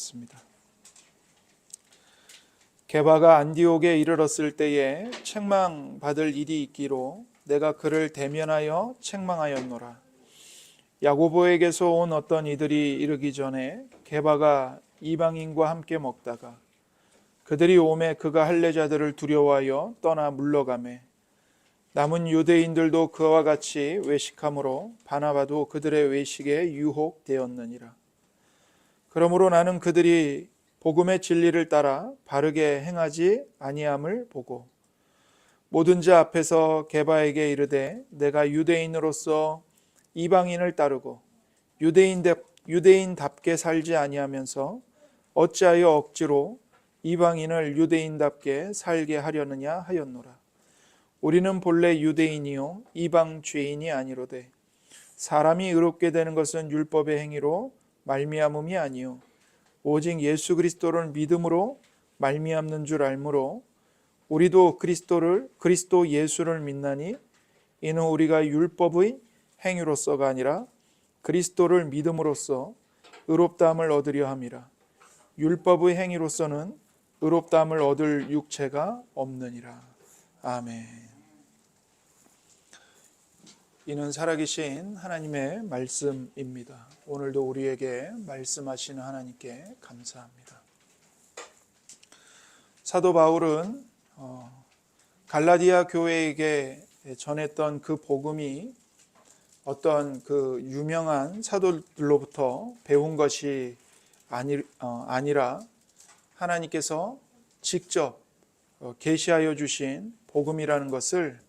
나누겠습니다. 게바가 안디옥에 이르렀을 때에 책망받을 일이 있기로 내가 그를 대면하여 책망하였노라. 야고보에게서 온 어떤 이들이 이르기 전에 게바가 이방인과 함께 먹다가 그들이 오매 그가 할례자들을 두려워하여 떠나 물러가매 남은 유대인들도 그와 같이 외식함으로 바나바도 그들의 외식에 유혹되었느니라. 그러므로 나는 그들이 복음의 진리를 따라 바르게 행하지 아니함을 보고 모든 자 앞에서 게바에게 이르되 내가 유대인으로서 이방인을 따르고 유대인답게 살지 아니하면서 어찌하여 억지로 이방인을 유대인답게 살게 하려느냐 하였노라. 우리는 본래 유대인이요 이방 죄인이 아니로되 사람이 의롭게 되는 것은 율법의 행위로 말미암음이 아니요 오직 예수 그리스도를 믿음으로 말미암는 줄 알므로 우리도 그리스도 예수를 믿나니 이는 우리가 율법의 행위로서가 아니라 그리스도를 믿음으로써 의롭다함을 얻으려 함이라. 율법의 행위로서는 의롭다함을 얻을 육체가 없느니라. 아멘. 이는 살아계신 하나님의 말씀입니다. 오늘도 우리에게 말씀하시는 하나님께 감사합니다. 사도 바울은 갈라디아 교회에게 전했던 그 복음이 어떤 그 유명한 사도들로부터 배운 것이 아니라 하나님께서 직접 계시하여 주신 복음이라는 것을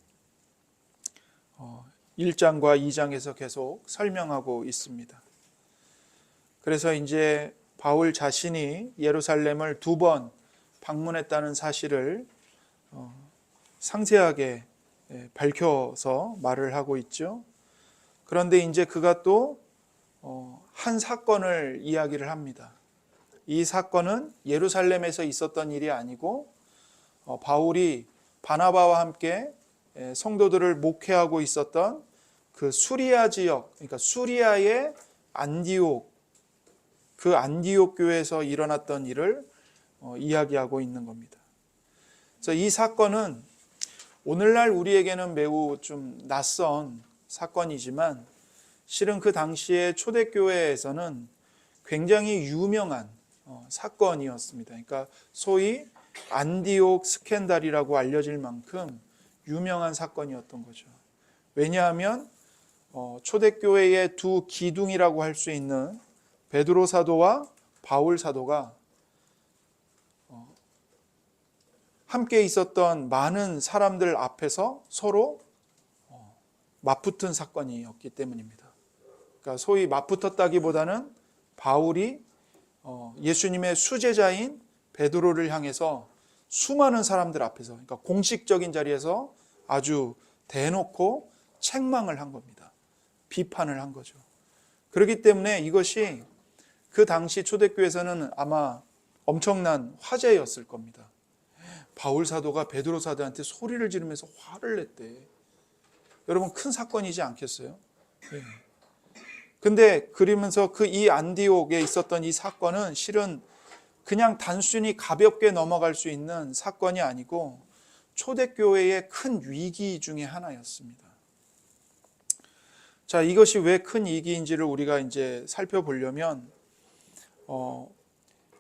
1장과 2장에서 계속 설명하고 있습니다. 그래서 이제 바울 자신이 예루살렘을 2번 방문했다는 사실을 상세하게 밝혀서 말을 하고 있죠. 그런데 이제 그가 또 한 사건을 이야기를 합니다. 이 사건은 예루살렘에서 있었던 일이 아니고 바울이 바나바와 함께 성도들을 목회하고 있었던 그 수리아 지역, 그러니까 수리아의 안디옥, 그 안디옥 교회에서 일어났던 일을 이야기하고 있는 겁니다. 그래서 이 사건은 오늘날 우리에게는 매우 좀 낯선 사건이지만 실은 그 당시에 초대교회에서는 굉장히 유명한 사건이었습니다. 그러니까 소위 안디옥 스캔들이라고 알려질 만큼 유명한 사건이었던 거죠. 왜냐하면 초대교회의 두 기둥이라고 할 수 있는 베드로 사도와 바울 사도가 함께 있었던 많은 사람들 앞에서 서로 맞붙은 사건이었기 때문입니다. 그러니까 소위 맞붙었다기보다는 바울이 예수님의 수제자인 베드로를 향해서 수많은 사람들 앞에서, 그러니까 공식적인 자리에서 아주 대놓고 책망을 한 겁니다. 비판을 한 거죠. 그렇기 때문에 이것이 그 당시 초대교회에서는 아마 엄청난 화제였을 겁니다. 바울 사도가 베드로 사도한테 소리를 지르면서 화를 냈대. 여러분, 큰 사건이지 않겠어요? 네. 근데 그러면서 이 안디옥에 있었던 이 사건은 실은 그냥 단순히 가볍게 넘어갈 수 있는 사건이 아니고 초대교회의 큰 위기 중에 하나였습니다. 자, 이것이 왜 큰 위기인지를 우리가 이제 살펴보려면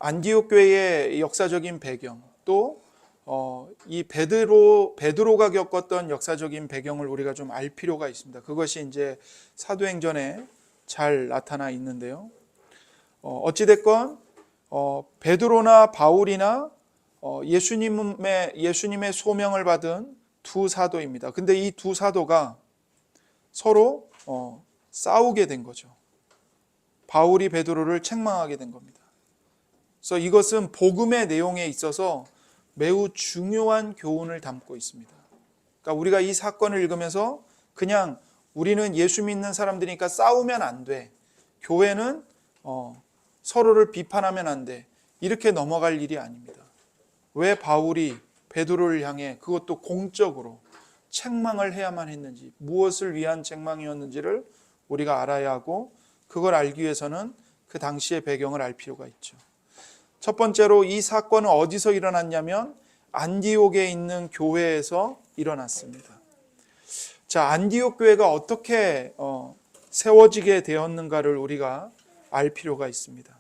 안디옥 교회의 역사적인 배경, 또 이 베드로가 겪었던 역사적인 배경을 우리가 좀 알 필요가 있습니다. 그것이 이제 사도행전에 잘 나타나 있는데요. 어찌됐건 베드로나 바울이나 예수님의 소명을 받은 두 사도입니다. 근데 이 두 사도가 서로 싸우게 된 거죠. 바울이 베드로를 책망하게 된 겁니다. 그래서 이것은 복음의 내용에 있어서 매우 중요한 교훈을 담고 있습니다. 그러니까 우리가 이 사건을 읽으면서 그냥 우리는 예수 믿는 사람들이니까 싸우면 안 돼. 교회는 서로를 비판하면 안 돼. 이렇게 넘어갈 일이 아닙니다. 왜 바울이 베드로를 향해 그것도 공적으로 책망을 해야만 했는지, 무엇을 위한 책망이었는지를 우리가 알아야 하고, 그걸 알기 위해서는 그 당시의 배경을 알 필요가 있죠. 첫 번째로 이 사건은 어디서 일어났냐면 안디옥에 있는 교회에서 일어났습니다. 자, 안디옥 교회가 어떻게 세워지게 되었는가를 우리가 알 필요가 있습니다.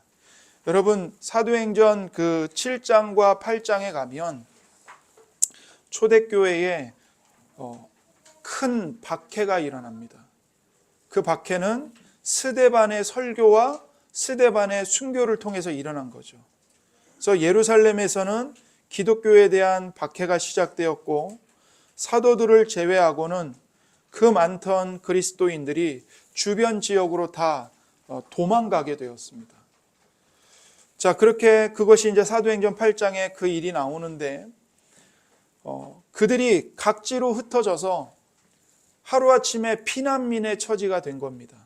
여러분, 사도행전 그 7장과 8장에 가면 초대교회에 큰 박해가 일어납니다. 그 박해는 스데반의 설교와 스데반의 순교를 통해서 일어난 거죠. 그래서 예루살렘에서는 기독교에 대한 박해가 시작되었고, 사도들을 제외하고는 그 많던 그리스도인들이 주변 지역으로 다 도망가게 되었습니다. 자, 그렇게 그것이 이제 사도행전 8장에 그 일이 나오는데, 그들이 각지로 흩어져서 하루아침에 피난민의 처지가 된 겁니다.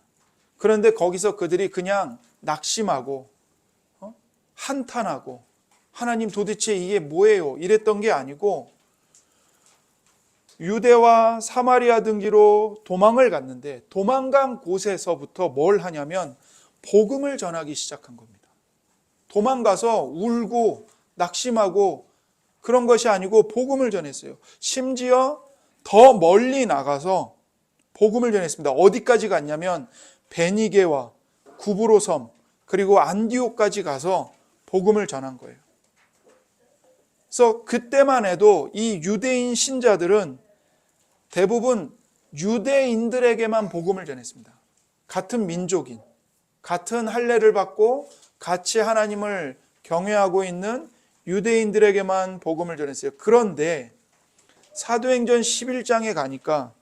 그런데 거기서 그들이 그냥 낙심하고 한탄하고 하나님 도대체 이게 뭐예요? 이랬던 게 아니고 유대와 사마리아 등지로 도망을 갔는데 도망간 곳에서부터 뭘 하냐면 복음을 전하기 시작한 겁니다. 도망가서 울고 낙심하고 그런 것이 아니고 복음을 전했어요. 심지어 더 멀리 나가서 복음을 전했습니다. 어디까지 갔냐면 베니게와 구브로 섬 그리고 안디옥까지 가서 복음을 전한 거예요. 그래서 그때만 해도 이 유대인 신자들은 대부분 유대인들에게만 복음을 전했습니다. 같은 민족인, 같은 할례를 받고 같이 하나님을 경외하고 있는 유대인들에게만 복음을 전했어요. 그런데 사도행전 11장에 가니까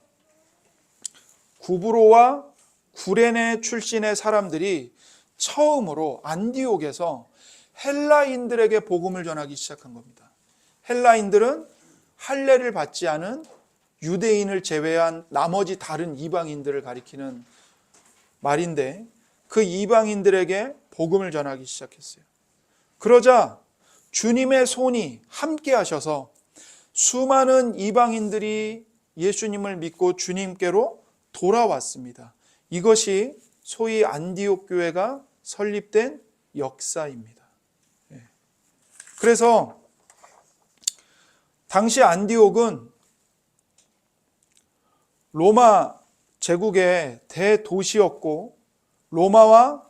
구브로와 구레네 출신의 사람들이 처음으로 안디옥에서 헬라인들에게 복음을 전하기 시작한 겁니다. 헬라인들은 할례를 받지 않은 유대인을 제외한 나머지 다른 이방인들을 가리키는 말인데 그 이방인들에게 복음을 전하기 시작했어요. 그러자 주님의 손이 함께 하셔서 수많은 이방인들이 예수님을 믿고 주님께로 돌아왔습니다. 이것이 소위 안디옥 교회가 설립된 역사입니다. 그래서 당시 안디옥은 로마 제국의 대도시였고 로마와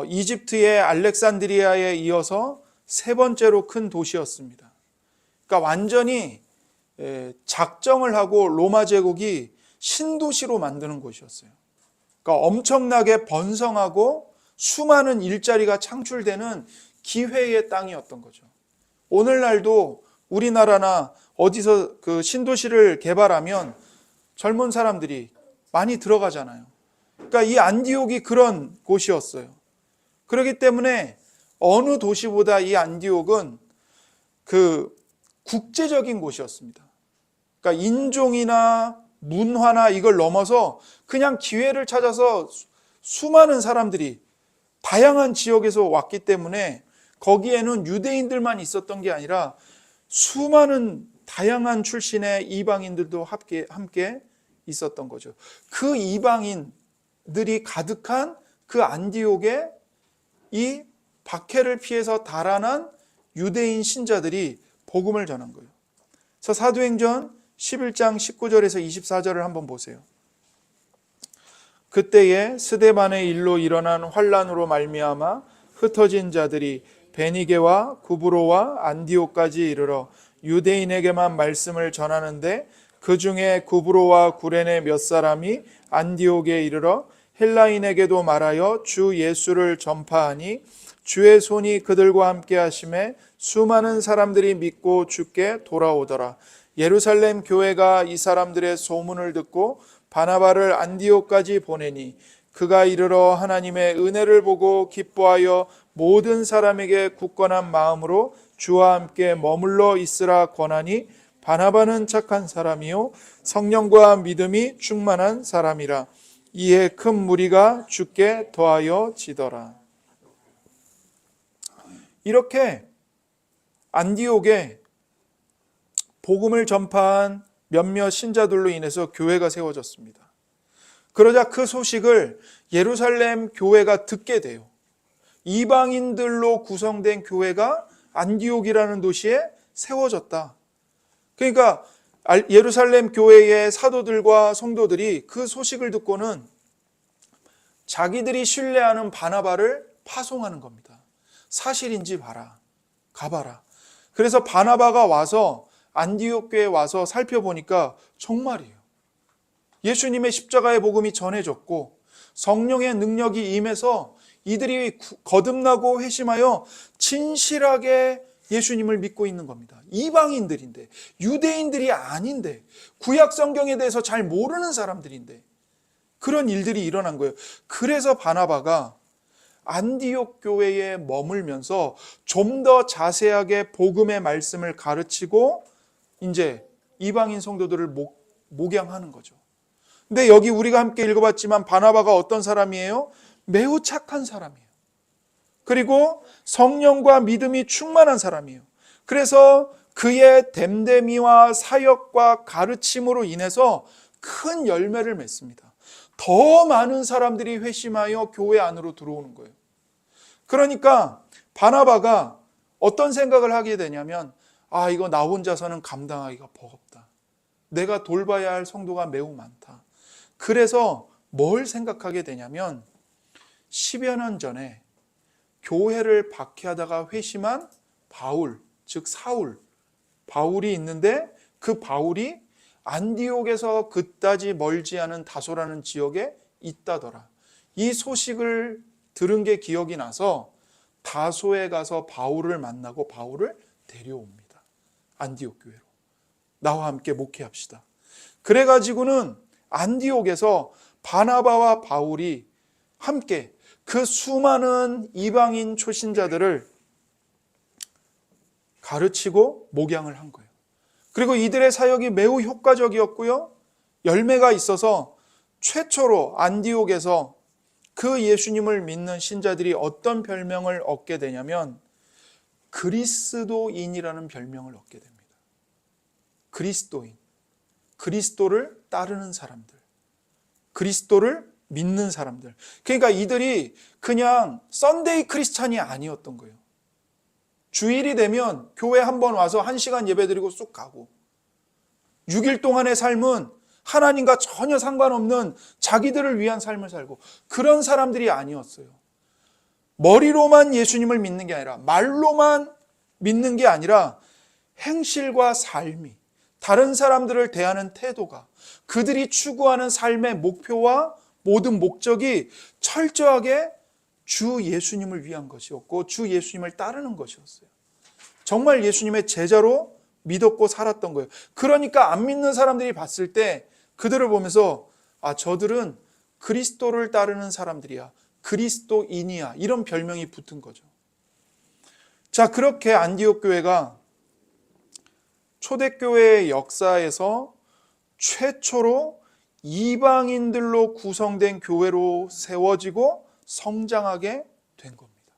이집트의 알렉산드리아에 이어서 세 번째로 큰 도시였습니다. 그러니까 완전히 작정을 하고 로마 제국이 신도시로 만드는 곳이었어요. 그러니까 엄청나게 번성하고 수많은 일자리가 창출되는 기회의 땅이었던 거죠. 오늘날도 우리나라나 어디서 그 신도시를 개발하면 젊은 사람들이 많이 들어가잖아요. 그러니까 이 안디옥이 그런 곳이었어요. 그렇기 때문에 어느 도시보다 이 안디옥은 그 국제적인 곳이었습니다. 그러니까 인종이나 문화나 이걸 넘어서 그냥 기회를 찾아서 수많은 사람들이 다양한 지역에서 왔기 때문에 거기에는 유대인들만 있었던 게 아니라 수많은 다양한 출신의 이방인들도 함께 있었던 거죠. 그 이방인들이 가득한 그 안디옥에 이 박해를 피해서 달아난 유대인 신자들이 복음을 전한 거예요. 그래서 사도행전 11장 19절에서 24절을 한번 보세요. 그때에 스데반의 일로 일어난 환란으로 말미암아 흩어진 자들이 베니게와 구브로와 안디옥까지 이르러 유대인에게만 말씀을 전하는데 그 중에 구브로와 구레네 몇 사람이 안디옥에 이르러 헬라인에게도 말하여 주 예수를 전파하니 주의 손이 그들과 함께 하심에 수많은 사람들이 믿고 주께 돌아오더라. 예루살렘 교회가 이 사람들의 소문을 듣고 바나바를 안디옥까지 보내니 그가 이르러 하나님의 은혜를 보고 기뻐하여 모든 사람에게 굳건한 마음으로 주와 함께 머물러 있으라 권하니 바나바는 착한 사람이요 성령과 믿음이 충만한 사람이라. 이에 큰 무리가 주께 더하여 지더라. 이렇게 안디옥에 복음을 전파한 몇몇 신자들로 인해서 교회가 세워졌습니다. 그러자 그 소식을 예루살렘 교회가 듣게 돼요. 이방인들로 구성된 교회가 안디옥이라는 도시에 세워졌다. 그러니까 예루살렘 교회의 사도들과 성도들이 그 소식을 듣고는 자기들이 신뢰하는 바나바를 파송하는 겁니다. 사실인지 봐라. 가봐라. 그래서 바나바가 와서 안디옥 교회에 와서 살펴보니까 정말이에요. 예수님의 십자가의 복음이 전해졌고 성령의 능력이 임해서 이들이 거듭나고 회심하여 진실하게 예수님을 믿고 있는 겁니다. 이방인들인데, 유대인들이 아닌데, 구약 성경에 대해서 잘 모르는 사람들인데 그런 일들이 일어난 거예요. 그래서 바나바가 안디옥 교회에 머물면서 좀 더 자세하게 복음의 말씀을 가르치고 이제 이방인 성도들을 목양하는 거죠. 근데 여기 우리가 함께 읽어봤지만 바나바가 어떤 사람이에요? 매우 착한 사람이에요. 그리고 성령과 믿음이 충만한 사람이에요. 그래서 그의 됨됨이와 사역과 가르침으로 인해서 큰 열매를 맺습니다. 더 많은 사람들이 회심하여 교회 안으로 들어오는 거예요. 그러니까 바나바가 어떤 생각을 하게 되냐면, 이거 나 혼자서는 감당하기가 버겁다. 내가 돌봐야 할 성도가 매우 많다. 그래서 뭘 생각하게 되냐면 10여 년 전에 교회를 박해하다가 회심한 바울, 즉 사울, 바울이 있는데 그 바울이 안디옥에서 그다지 멀지 않은 다소라는 지역에 있다더라. 이 소식을 들은 게 기억이 나서 다소에 가서 바울을 만나고 바울을 데려옵니다. 안디옥 교회로. 나와 함께 목회합시다. 그래가지고는 안디옥에서 바나바와 바울이 함께 그 수많은 이방인 초신자들을 가르치고 목양을 한 거예요. 그리고 이들의 사역이 매우 효과적이었고요. 열매가 있어서 최초로 안디옥에서 그 예수님을 믿는 신자들이 어떤 별명을 얻게 되냐면 그리스도인이라는 별명을 얻게 됩니다. 그리스도인. 그리스도를 따르는 사람들. 그리스도를 믿는 사람들. 그러니까 이들이 그냥 썬데이 크리스찬이 아니었던 거예요. 주일이 되면 교회 한번 와서 1시간 예배드리고 쑥 가고 6일 동안의 삶은 하나님과 전혀 상관없는 자기들을 위한 삶을 살고 그런 사람들이 아니었어요. 머리로만 예수님을 믿는 게 아니라 말로만 믿는 게 아니라 행실과 삶이 다른 사람들을 대하는 태도가 그들이 추구하는 삶의 목표와 모든 목적이 철저하게 주 예수님을 위한 것이었고 주 예수님을 따르는 것이었어요. 정말 예수님의 제자로 믿었고 살았던 거예요. 그러니까 안 믿는 사람들이 봤을 때 그들을 보면서 저들은 그리스도를 따르는 사람들이야. 그리스도인이야. 이런 별명이 붙은 거죠. 자, 그렇게 안디옥 교회가 초대교회의 역사에서 최초로 이방인들로 구성된 교회로 세워지고 성장하게 된 겁니다.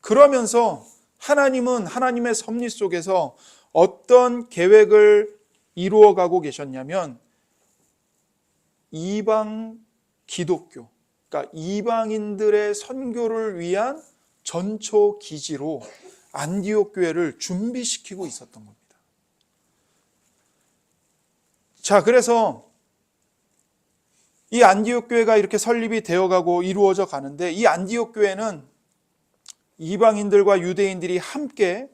그러면서 하나님은 하나님의 섭리 속에서 어떤 계획을 이루어가고 계셨냐면 이방 기독교, 그러니까 이방인들의 선교를 위한 전초 기지로 안디옥 교회를 준비시키고 있었던 겁니다. 자, 그래서 이 안디옥 교회가 이렇게 설립이 되어가고 이루어져 가는데 이 안디옥 교회는 이방인들과 유대인들이 함께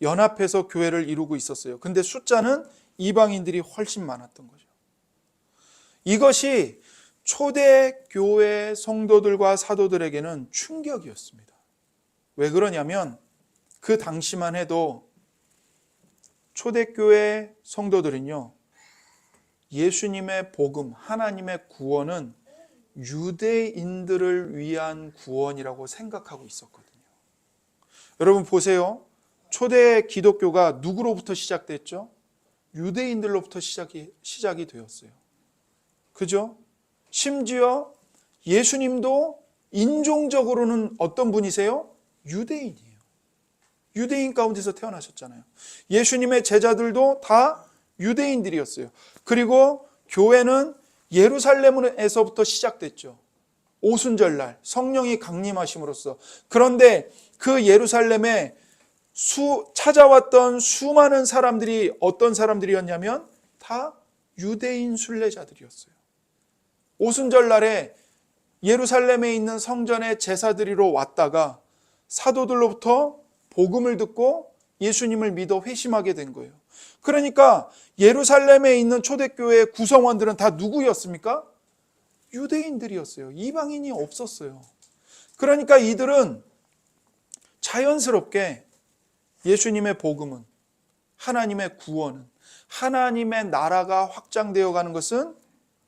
연합해서 교회를 이루고 있었어요. 근데 숫자는 이방인들이 훨씬 많았던 거죠. 이것이 초대교회 성도들과 사도들에게는 충격이었습니다. 왜 그러냐면 그 당시만 해도 초대교회 성도들은요, 예수님의 복음, 하나님의 구원은 유대인들을 위한 구원이라고 생각하고 있었거든요. 여러분 보세요. 초대 기독교가 누구로부터 시작됐죠? 유대인들로부터 시작이 되었어요. 그죠? 심지어 예수님도 인종적으로는 어떤 분이세요? 유대인이에요. 유대인 가운데서 태어나셨잖아요. 예수님의 제자들도 다 유대인들이었어요. 그리고 교회는 예루살렘에서부터 시작됐죠. 오순절날 성령이 강림하심으로써. 그런데 그 예루살렘에 찾아왔던 수많은 사람들이 어떤 사람들이었냐면 다 유대인 순례자들이었어요. 오순절날에 예루살렘에 있는 성전에 제사 드리러 왔다가 사도들로부터 복음을 듣고 예수님을 믿어 회심하게 된 거예요. 그러니까 예루살렘에 있는 초대교회 구성원들은 다 누구였습니까? 유대인들이었어요. 이방인이 없었어요. 그러니까 이들은 자연스럽게 예수님의 복음은, 하나님의 구원은, 하나님의 나라가 확장되어 가는 것은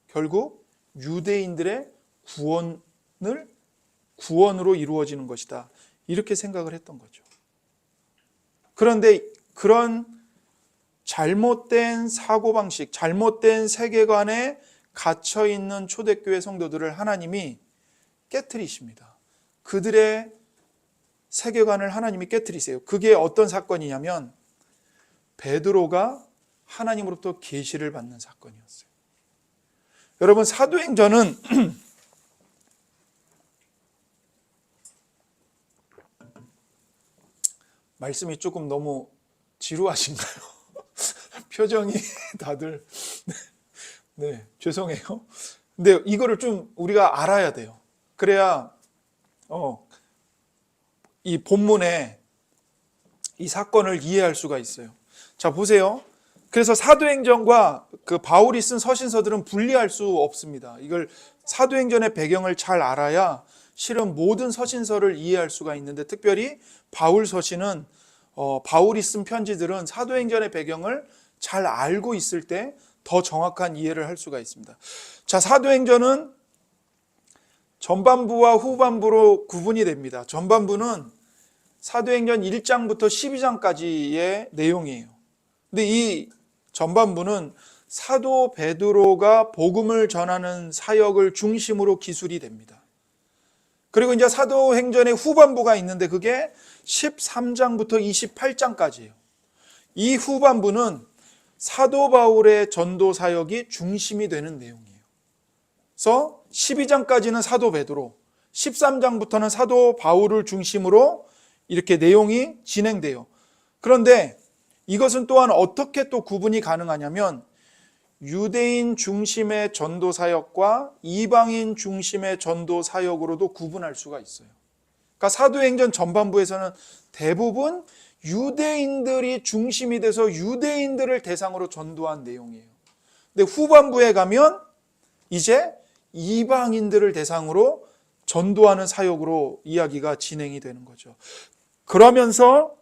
결국 유대인들의 구원으로 이루어지는 것이다. 이렇게 생각을 했던 거죠. 그런데 그런 잘못된 사고방식, 잘못된 세계관에 갇혀있는 초대교회 성도들을 하나님이 깨트리십니다. 그들의 세계관을 하나님이 깨트리세요. 그게 어떤 사건이냐면 베드로가 하나님으로부터 계시를 받는 사건이었어요. 여러분, 사도행전은 말씀이 조금 너무 지루하신가요? 표정이 다들 네, 죄송해요. 근데 이거를 좀 우리가 알아야 돼요. 그래야 이 본문에 이 사건을 이해할 수가 있어요. 자, 보세요. 그래서 사도행전과 그 바울이 쓴 서신서들은 분리할 수 없습니다. 이걸 사도행전의 배경을 잘 알아야 실은 모든 서신서를 이해할 수가 있는데, 특별히 바울 서신은 바울이 쓴 편지들은 사도행전의 배경을 잘 알고 있을 때 더 정확한 이해를 할 수가 있습니다. 자, 사도행전은 전반부와 후반부로 구분이 됩니다. 전반부는 사도행전 1장부터 12장까지의 내용이에요. 근데 이 전반부는 사도 베드로가 복음을 전하는 사역을 중심으로 기술이 됩니다. 그리고 이제 사도행전의 후반부가 있는데 그게 13장부터 28장까지예요. 이 후반부는 사도 바울의 전도 사역이 중심이 되는 내용이에요. 그래서 12장까지는 사도 베드로, 13장부터는 사도 바울을 중심으로 이렇게 내용이 진행돼요. 그런데 이것은 또한 어떻게 또 구분이 가능하냐면 유대인 중심의 전도 사역과 이방인 중심의 전도 사역으로도 구분할 수가 있어요. 그러니까 사도행전 전반부에서는 대부분 유대인들이 중심이 돼서 유대인들을 대상으로 전도한 내용이에요. 근데 후반부에 가면 이제 이방인들을 대상으로 전도하는 사역으로 이야기가 진행이 되는 거죠. 그러면서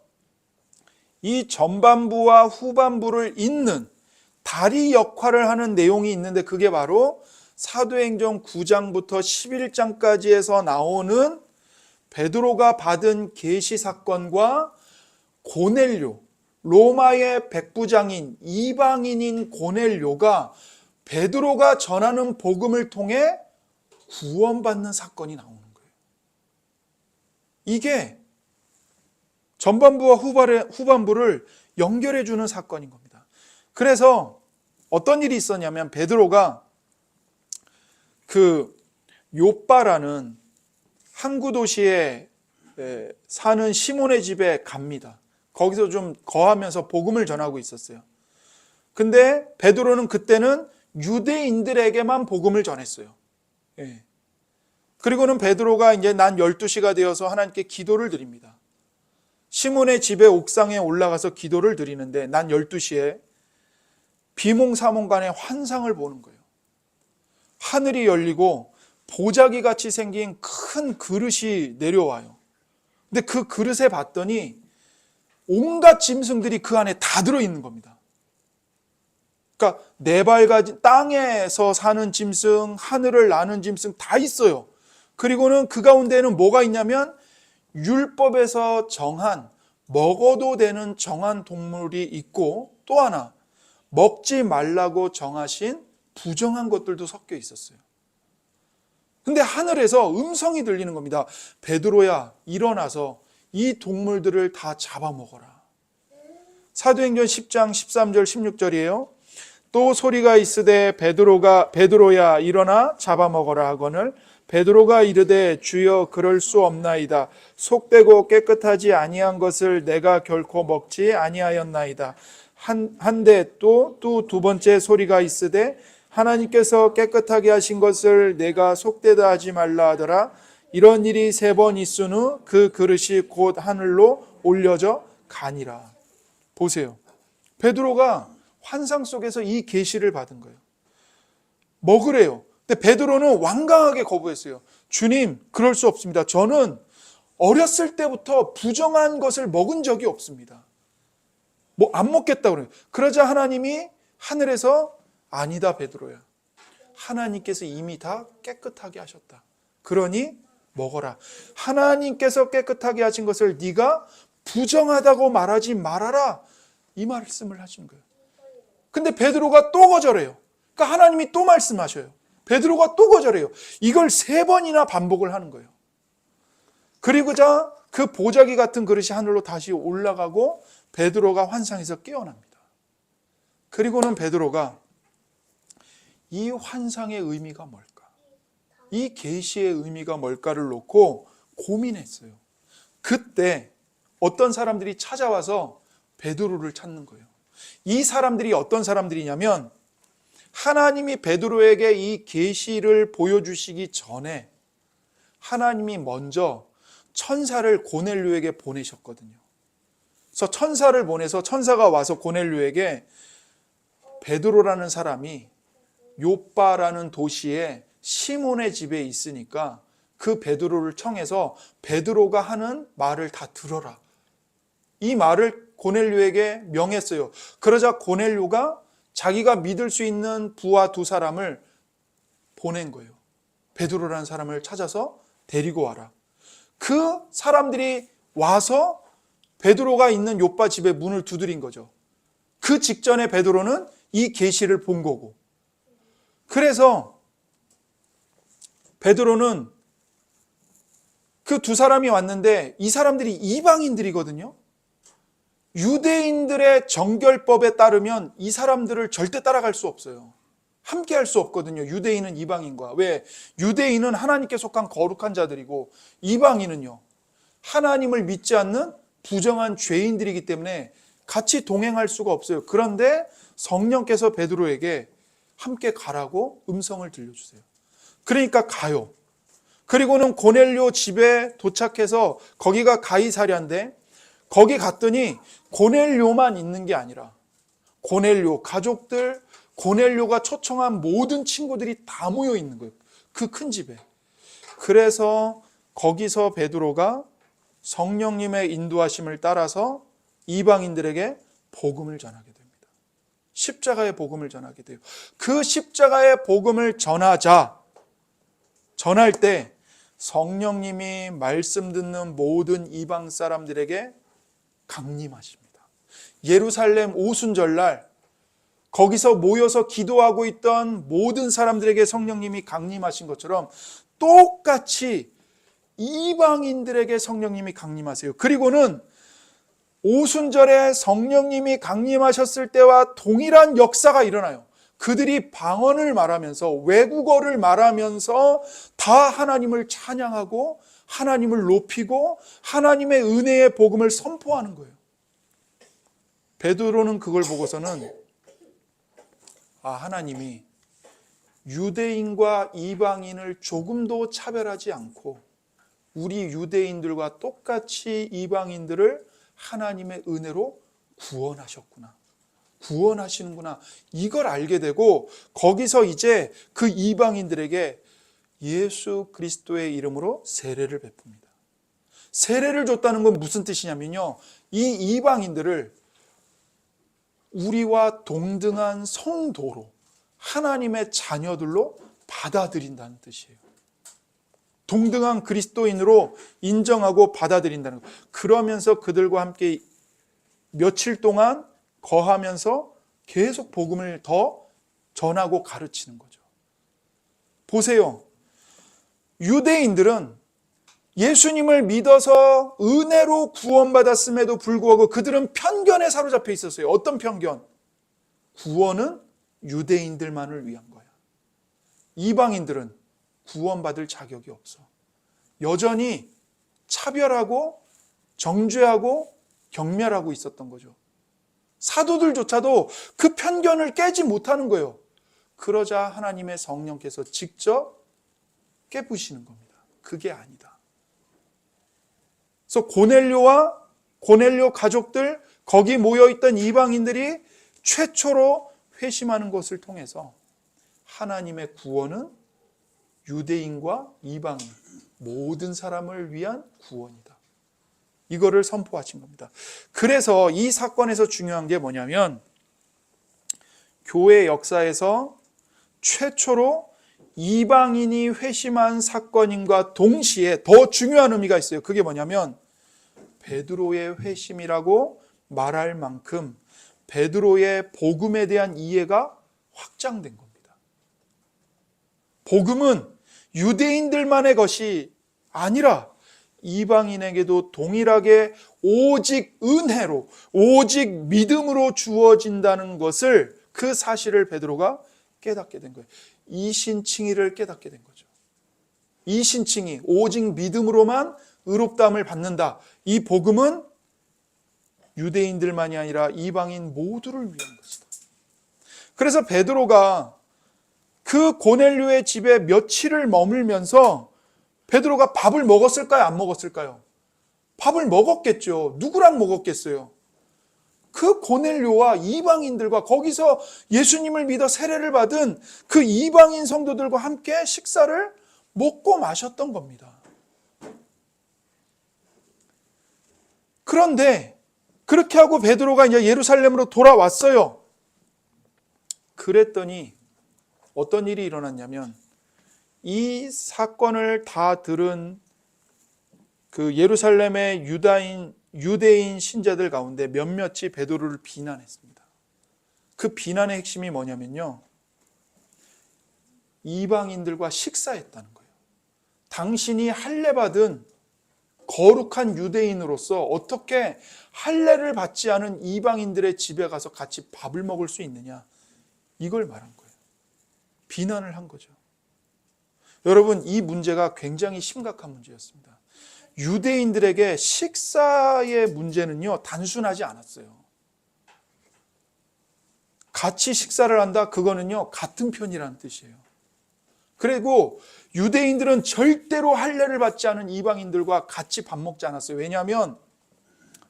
이 전반부와 후반부를 잇는 다리 역할을 하는 내용이 있는데 그게 바로 사도행전 9장부터 11장까지에서 나오는 베드로가 받은 계시 사건과 고넬료, 로마의 백부장인 이방인인 고넬료가 베드로가 전하는 복음을 통해 구원받는 사건이 나오는 거예요. 이게 전반부와 후반부를 연결해 주는 사건인 겁니다. 그래서 어떤 일이 있었냐면 베드로가 그 요빠라는 항구 도시에 사는 시몬의 집에 갑니다. 거기서 좀 거하면서 복음을 전하고 있었어요. 근데 베드로는 그때는 유대인들에게만 복음을 전했어요. 예. 그리고는 베드로가 이제 난 12시가 되어서 하나님께 기도를 드립니다. 시몬의 집에 옥상에 올라가서 기도를 드리는데 난 12시에 비몽사몽간의 환상을 보는 거예요. 하늘이 열리고 보자기 같이 생긴 큰 그릇이 내려와요. 근데 그 그릇에 봤더니 온갖 짐승들이 그 안에 다 들어있는 겁니다. 그러니까 4발가지 땅에서 사는 짐승, 하늘을 나는 짐승 다 있어요. 그리고는 그 가운데는 뭐가 있냐면 율법에서 정한, 먹어도 되는 정한 동물이 있고 또 하나 먹지 말라고 정하신 부정한 것들도 섞여 있었어요. 근데 하늘에서 음성이 들리는 겁니다. 베드로야, 일어나서 이 동물들을 다 잡아먹어라. 사도행전 10장 13절 16절이에요. 또 소리가 있으되 베드로야 일어나 잡아먹어라 하거늘 베드로가 이르되 주여 그럴 수 없나이다. 속되고 깨끗하지 아니한 것을 내가 결코 먹지 아니하였나이다. 한데 또 두 번째 소리가 있으되 하나님께서 깨끗하게 하신 것을 내가 속되다 하지 말라 하더라. 이런 일이 3번 있은 후 그 그릇이 곧 하늘로 올려져 가니라. 보세요. 베드로가 환상 속에서 이 계시를 받은 거예요. 먹으래요. 근데 베드로는 완강하게 거부했어요. 주님, 그럴 수 없습니다. 저는 어렸을 때부터 부정한 것을 먹은 적이 없습니다. 안 먹겠다고 그래요. 그러자 하나님이 하늘에서 아니다 베드로야. 하나님께서 이미 다 깨끗하게 하셨다. 그러니 먹어라. 하나님께서 깨끗하게 하신 것을 네가 부정하다고 말하지 말아라. 이 말씀을 하신 거예요. 근데 베드로가 또 거절해요. 그러니까 하나님이 또 말씀하셔요. 베드로가 또 거절해요. 이걸 3번이나 반복을 하는 거예요. 그리고자 그 보자기 같은 그릇이 하늘로 다시 올라가고 베드로가 환상에서 깨어납니다. 그리고는 베드로가 이 환상의 의미가 뭘까? 이 계시의 의미가 뭘까를 놓고 고민했어요. 그때 어떤 사람들이 찾아와서 베드로를 찾는 거예요. 이 사람들이 어떤 사람들이냐면 하나님이 베드로에게 이 계시를 보여주시기 전에 하나님이 먼저 천사를 고넬료에게 보내셨거든요. 그래서 천사를 보내서 천사가 와서 고넬료에게 베드로라는 사람이 요빠라는 도시에 시몬의 집에 있으니까 그 베드로를 청해서 베드로가 하는 말을 다 들어라. 이 말을 고넬료에게 명했어요. 그러자 고넬료가 자기가 믿을 수 있는 부하 2사람을 보낸 거예요. 베드로라는 사람을 찾아서 데리고 와라. 그 사람들이 와서 베드로가 있는 요빠 집에 문을 두드린 거죠. 그 직전에 베드로는 이 계시를 본 거고. 그래서 베드로는 그 2사람이 왔는데 이 사람들이 이방인들이거든요. 유대인들의 정결법에 따르면 이 사람들을 절대 따라갈 수 없어요. 함께 할 수 없거든요. 유대인은 이방인과. 왜? 유대인은 하나님께 속한 거룩한 자들이고 이방인은요, 하나님을 믿지 않는 부정한 죄인들이기 때문에 같이 동행할 수가 없어요. 그런데 성령께서 베드로에게 함께 가라고 음성을 들려주세요. 그러니까 가요. 그리고는 고넬료 집에 도착해서 거기가 가이사랴인데 거기 갔더니 고넬료만 있는 게 아니라 고넬료 가족들, 고넬료가 초청한 모든 친구들이 다 모여 있는 거예요. 그 큰 집에. 그래서 거기서 베드로가 성령님의 인도하심을 따라서 이방인들에게 복음을 전하게 됩니다. 십자가의 복음을 전하게 돼요. 그 십자가의 복음을 전할 때 성령님이 말씀 듣는 모든 이방 사람들에게 강림하십니다. 예루살렘 오순절날 거기서 모여서 기도하고 있던 모든 사람들에게 성령님이 강림하신 것처럼 똑같이 이방인들에게 성령님이 강림하세요. 그리고는 오순절에 성령님이 강림하셨을 때와 동일한 역사가 일어나요. 그들이 방언을 말하면서 외국어를 말하면서 다 하나님을 찬양하고 하나님을 높이고 하나님의 은혜의 복음을 선포하는 거예요. 베드로는 그걸 보고서는 하나님이 유대인과 이방인을 조금도 차별하지 않고 우리 유대인들과 똑같이 이방인들을 하나님의 은혜로 구원하셨구나. 구원하시는구나. 이걸 알게 되고 거기서 이제 그 이방인들에게 예수 그리스도의 이름으로 세례를 베풉니다. 세례를 줬다는 건 무슨 뜻이냐면요, 이 이방인들을 우리와 동등한 성도로 하나님의 자녀들로 받아들인다는 뜻이에요. 동등한 그리스도인으로 인정하고 받아들인다는 것. 그러면서 그들과 함께 며칠 동안 거하면서 계속 복음을 더 전하고 가르치는 거죠. 보세요. 유대인들은 예수님을 믿어서 은혜로 구원받았음에도 불구하고 그들은 편견에 사로잡혀 있었어요. 어떤 편견? 구원은 유대인들만을 위한 거야. 이방인들은 구원받을 자격이 없어. 여전히 차별하고 정죄하고 경멸하고 있었던 거죠. 사도들조차도 그 편견을 깨지 못하는 거예요. 그러자 하나님의 성령께서 직접 깨부시는 겁니다. 그게 아니다. 그래서 고넬료 가족들, 거기 모여있던 이방인들이 최초로 회심하는 것을 통해서 하나님의 구원은 유대인과 이방인 모든 사람을 위한 구원이다. 이거를 선포하신 겁니다. 그래서 이 사건에서 중요한 게 뭐냐면 교회 역사에서 최초로 이방인이 회심한 사건임과 동시에 더 중요한 의미가 있어요. 그게 뭐냐면 베드로의 회심이라고 말할 만큼 베드로의 복음에 대한 이해가 확장된 겁니다. 복음은 유대인들만의 것이 아니라 이방인에게도 동일하게 오직 은혜로, 오직 믿음으로 주어진다는 것을, 그 사실을 베드로가 깨닫게 된 거예요. 이신칭의를 깨닫게 된 거죠. 이신칭의, 오직 믿음으로만 의롭다함을 받는다. 이 복음은 유대인들만이 아니라 이방인 모두를 위한 것이다. 그래서 베드로가 그 고넬료의 집에 며칠을 머물면서 베드로가 밥을 먹었을까요? 안 먹었을까요? 밥을 먹었겠죠. 누구랑 먹었겠어요? 그 고넬료와 이방인들과 거기서 예수님을 믿어 세례를 받은 그 이방인 성도들과 함께 식사를 먹고 마셨던 겁니다. 그런데 그렇게 하고 베드로가 이제 예루살렘으로 돌아왔어요. 그랬더니 어떤 일이 일어났냐면 이 사건을 다 들은 그 예루살렘의 유대인 신자들 가운데 몇몇이 베드로를 비난했습니다. 그 비난의 핵심이 뭐냐면요, 이방인들과 식사했다는 거예요. 당신이 할례 받은 거룩한 유대인으로서 어떻게 할례를 받지 않은 이방인들의 집에 가서 같이 밥을 먹을 수 있느냐, 이걸 말한 거예요. 비난을 한 거죠. 여러분, 이 문제가 굉장히 심각한 문제였습니다. 유대인들에게 식사의 문제는요, 단순하지 않았어요. 같이 식사를 한다, 그거는요, 같은 편이라는 뜻이에요. 그리고 유대인들은 절대로 할례를 받지 않은 이방인들과 같이 밥 먹지 않았어요. 왜냐하면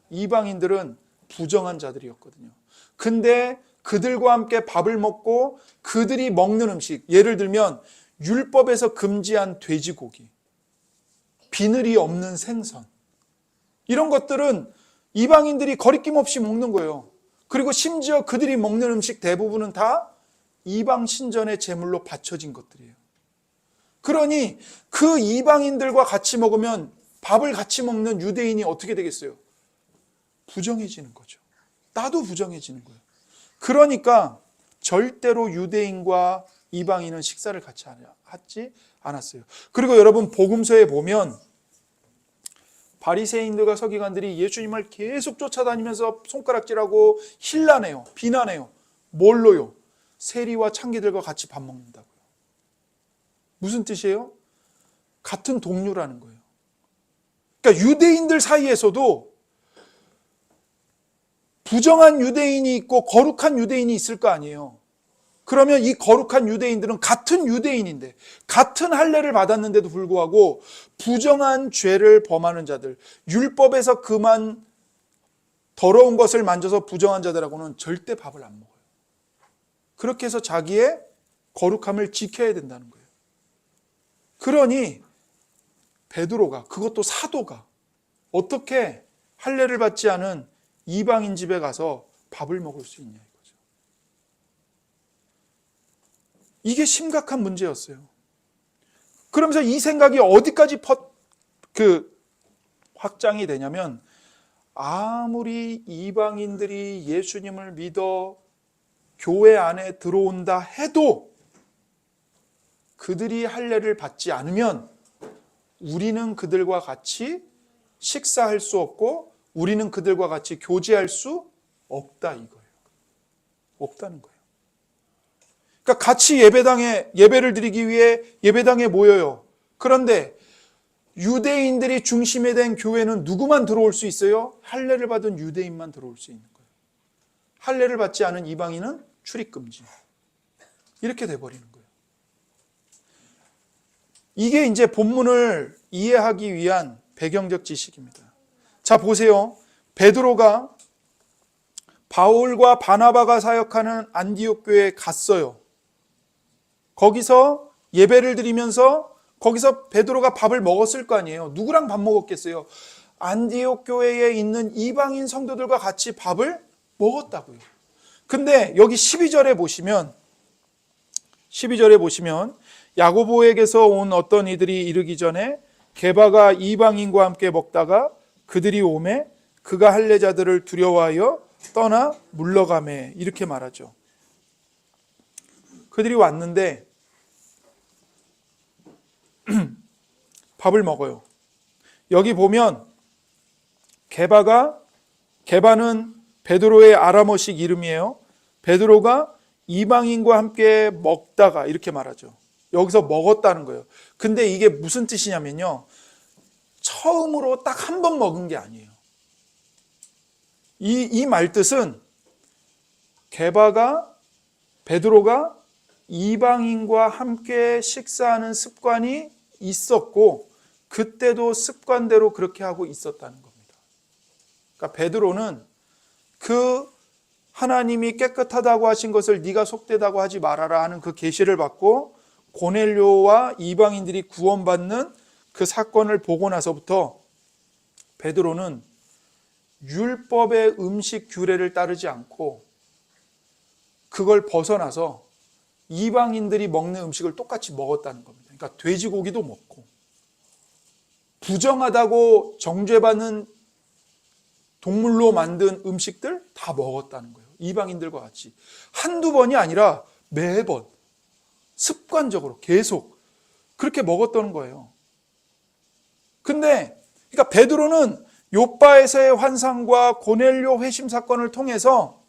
이방인들은 부정한 자들이었거든요. 근데 그들과 함께 밥을 먹고 그들이 먹는 음식, 예를 들면 율법에서 금지한 돼지고기, 비늘이 없는 생선, 이런 것들은 이방인들이 거리낌 없이 먹는 거예요. 그리고 심지어 그들이 먹는 음식 대부분은 다 이방 신전의 제물로 바쳐진 것들이에요. 그러니 그 이방인들과 같이 먹으면, 밥을 같이 먹는 유대인이 어떻게 되겠어요? 부정해지는 거죠. 나도 부정해지는 거예요. 그러니까 절대로 유대인과 이방인은 식사를 같이 하지 않았어요. 그리고 여러분, 복음서에 보면 바리새인들과 서기관들이 예수님을 계속 쫓아다니면서 손가락질하고 힐난해요, 비난해요. 뭘로요? 세리와 창기들과 같이 밥 먹는다고요. 무슨 뜻이에요? 같은 동료라는 거예요. 그러니까 유대인들 사이에서도 부정한 유대인이 있고 거룩한 유대인이 있을 거 아니에요. 그러면 이 거룩한 유대인들은 같은 유대인인데, 같은 할례를 받았는데도 불구하고 부정한 죄를 범하는 자들, 율법에서 그만 더러운 것을 만져서 부정한 자들하고는 절대 밥을 안 먹어요. 그렇게 해서 자기의 거룩함을 지켜야 된다는 거예요. 그러니 베드로가, 그것도 사도가, 어떻게 할례를 받지 않은 이방인 집에 가서 밥을 먹을 수 있냐 이거죠. 이게 심각한 문제였어요. 그러면서 이 생각이 어디까지 확장이 되냐면, 아무리 이방인들이 예수님을 믿어 교회 안에 들어온다 해도 그들이 할례를 받지 않으면 우리는 그들과 같이 식사할 수 없고 우리는 그들과 같이 교제할 수 없다 이거예요. 없다는 거예요. 그러니까 같이 예배를 드리기 위해 예배당에 모여요. 그런데 유대인들이 중심이 된 교회는 누구만 들어올 수 있어요? 할례를 받은 유대인만 들어올 수 있는 거예요. 할례를 받지 않은 이방인은 출입 금지. 이렇게 돼버리는 거예요. 이게 이제 본문을 이해하기 위한 배경적 지식입니다. 자, 보세요. 베드로가 바울과 바나바가 사역하는 안디옥 교회에 갔어요. 거기서 예배를 드리면서 거기서 베드로가 밥을 먹었을 거 아니에요. 누구랑 밥 먹었겠어요? 안디옥 교회에 있는 이방인 성도들과 같이 밥을 먹었다고요. 근데 여기 12절에 보시면 야고보에게서 온 어떤 이들이 이르기 전에 게바가 이방인과 함께 먹다가 그들이 오매 그가 할례자들을 두려워하여 떠나 물러가매, 이렇게 말하죠. 그들이 왔는데 밥을 먹어요. 여기 보면 게바는 베드로의 아람어식 이름이에요. 베드로가 이방인과 함께 먹다가, 이렇게 말하죠. 여기서 먹었다는 거예요. 근데 이게 무슨 뜻이냐면요, 처음으로 딱 한 번 먹은 게 아니에요. 이 말뜻은 베드로가 이방인과 함께 식사하는 습관이 있었고 그때도 습관대로 그렇게 하고 있었다는 겁니다. 그러니까 베드로는 그 하나님이 깨끗하다고 하신 것을 네가 속되다고 하지 말아라 하는 그 계시를 받고 고넬료와 이방인들이 구원받는 그 사건을 보고 나서부터 베드로는 율법의 음식 규례를 따르지 않고 그걸 벗어나서 이방인들이 먹는 음식을 똑같이 먹었다는 겁니다. 그러니까 돼지고기도 먹고 부정하다고 정죄받는 동물로 만든 음식들 다 먹었다는 거예요. 이방인들과 같이. 한두 번이 아니라 매번 습관적으로 계속 그렇게 먹었던 거예요. 근데 그러니까 베드로는 욥바에서의 환상과 고넬료 회심 사건을 통해서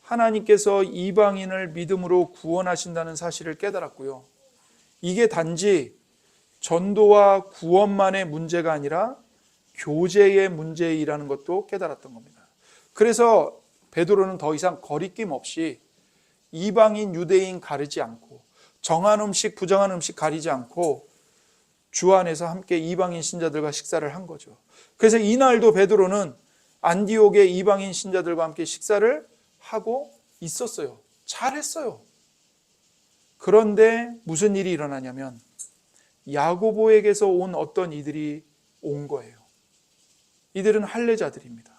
하나님께서 이방인을 믿음으로 구원하신다는 사실을 깨달았고요. 이게 단지 전도와 구원만의 문제가 아니라 교제의 문제이라는 것도 깨달았던 겁니다. 그래서 베드로는 더 이상 거리낌 없이 이방인, 유대인 가리지 않고 정한 음식, 부정한 음식 가리지 않고 주 안에서 함께 이방인 신자들과 식사를 한 거죠. 그래서 이날도 베드로는 안디옥의 이방인 신자들과 함께 식사를 하고 있었어요. 잘했어요. 그런데 무슨 일이 일어나냐면 야고보에게서 온 어떤 이들이 온 거예요. 이들은 할례자들입니다.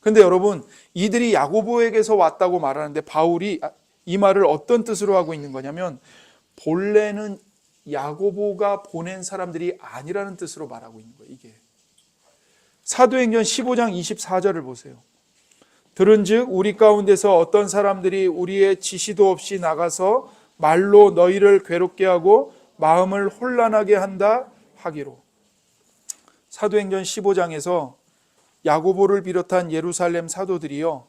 그런데 여러분, 이들이 야고보에게서 왔다고 말하는데 바울이 이 말을 어떤 뜻으로 하고 있는 거냐면 본래는 야고보가 보낸 사람들이 아니라는 뜻으로 말하고 있는 거예요. 이게 사도행전 15장 24절을 보세요. 들은즉 우리 가운데서 어떤 사람들이 우리의 지시도 없이 나가서 말로 너희를 괴롭게 하고 마음을 혼란하게 한다 하기로. 사도행전 15장에서 야고보를 비롯한 예루살렘 사도들이요,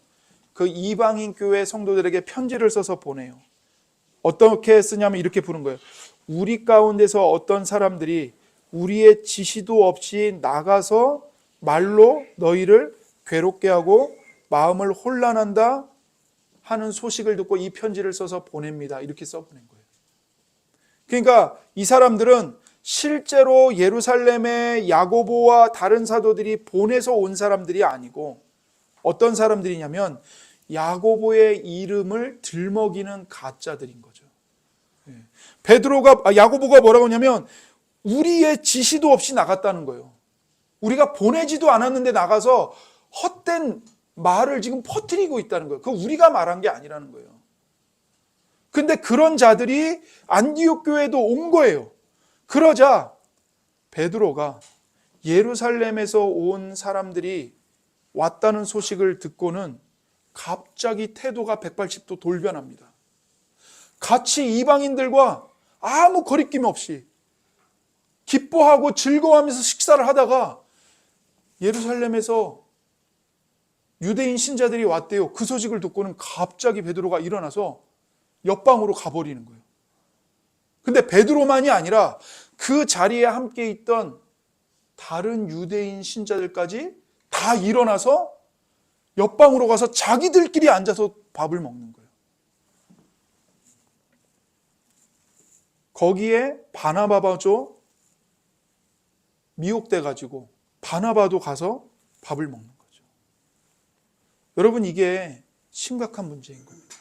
그 이방인 교회 성도들에게 편지를 써서 보내요. 어떻게 쓰냐면 이렇게 부른 거예요. 우리 가운데서 어떤 사람들이 우리의 지시도 없이 나가서 말로 너희를 괴롭게 하고 마음을 혼란한다 하는 소식을 듣고 이 편지를 써서 보냅니다. 이렇게 써보낸 거예요. 그러니까 이 사람들은 실제로 예루살렘의 야고보와 다른 사도들이 보내서 온 사람들이 아니고 어떤 사람들이냐면 야고보의 이름을 들먹이는 가짜들인 거죠. 야고보가 뭐라고 하냐면 우리의 지시도 없이 나갔다는 거예요. 우리가 보내지도 않았는데 나가서 헛된 말을 지금 퍼뜨리고 있다는 거예요. 그거 우리가 말한 게 아니라는 거예요. 근데 그런 자들이 안디옥 교회에도 온 거예요. 그러자 베드로가 예루살렘에서 온 사람들이 왔다는 소식을 듣고는 갑자기 태도가 180도 돌변합니다. 같이 이방인들과 아무 거리낌 없이 기뻐하고 즐거워하면서 식사를 하다가 예루살렘에서 유대인 신자들이 왔대요. 그 소식을 듣고는 갑자기 베드로가 일어나서 옆방으로 가버리는 거예요. 근데 베드로만이 아니라 그 자리에 함께 있던 다른 유대인 신자들까지 다 일어나서 옆방으로 가서 자기들끼리 앉아서 밥을 먹는 거예요. 거기에 바나바도 미혹돼가지고 바나바도 가서 밥을 먹는 거죠. 여러분, 이게 심각한 문제인 겁니다.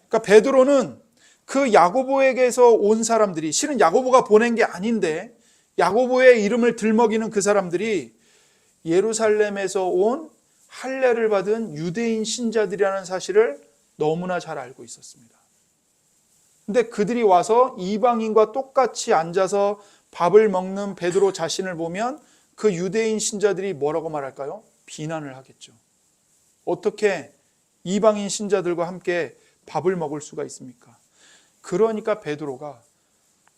그러니까 베드로는 그 야고보에게서 온 사람들이, 실은 야고보가 보낸 게 아닌데 야고보의 이름을 들먹이는 그 사람들이 예루살렘에서 온 할례를 받은 유대인 신자들이라는 사실을 너무나 잘 알고 있었습니다. 근데 그들이 와서 이방인과 똑같이 앉아서 밥을 먹는 베드로 자신을 보면 그 유대인 신자들이 뭐라고 말할까요? 비난을 하겠죠. 어떻게 이방인 신자들과 함께 밥을 먹을 수가 있습니까? 그러니까 베드로가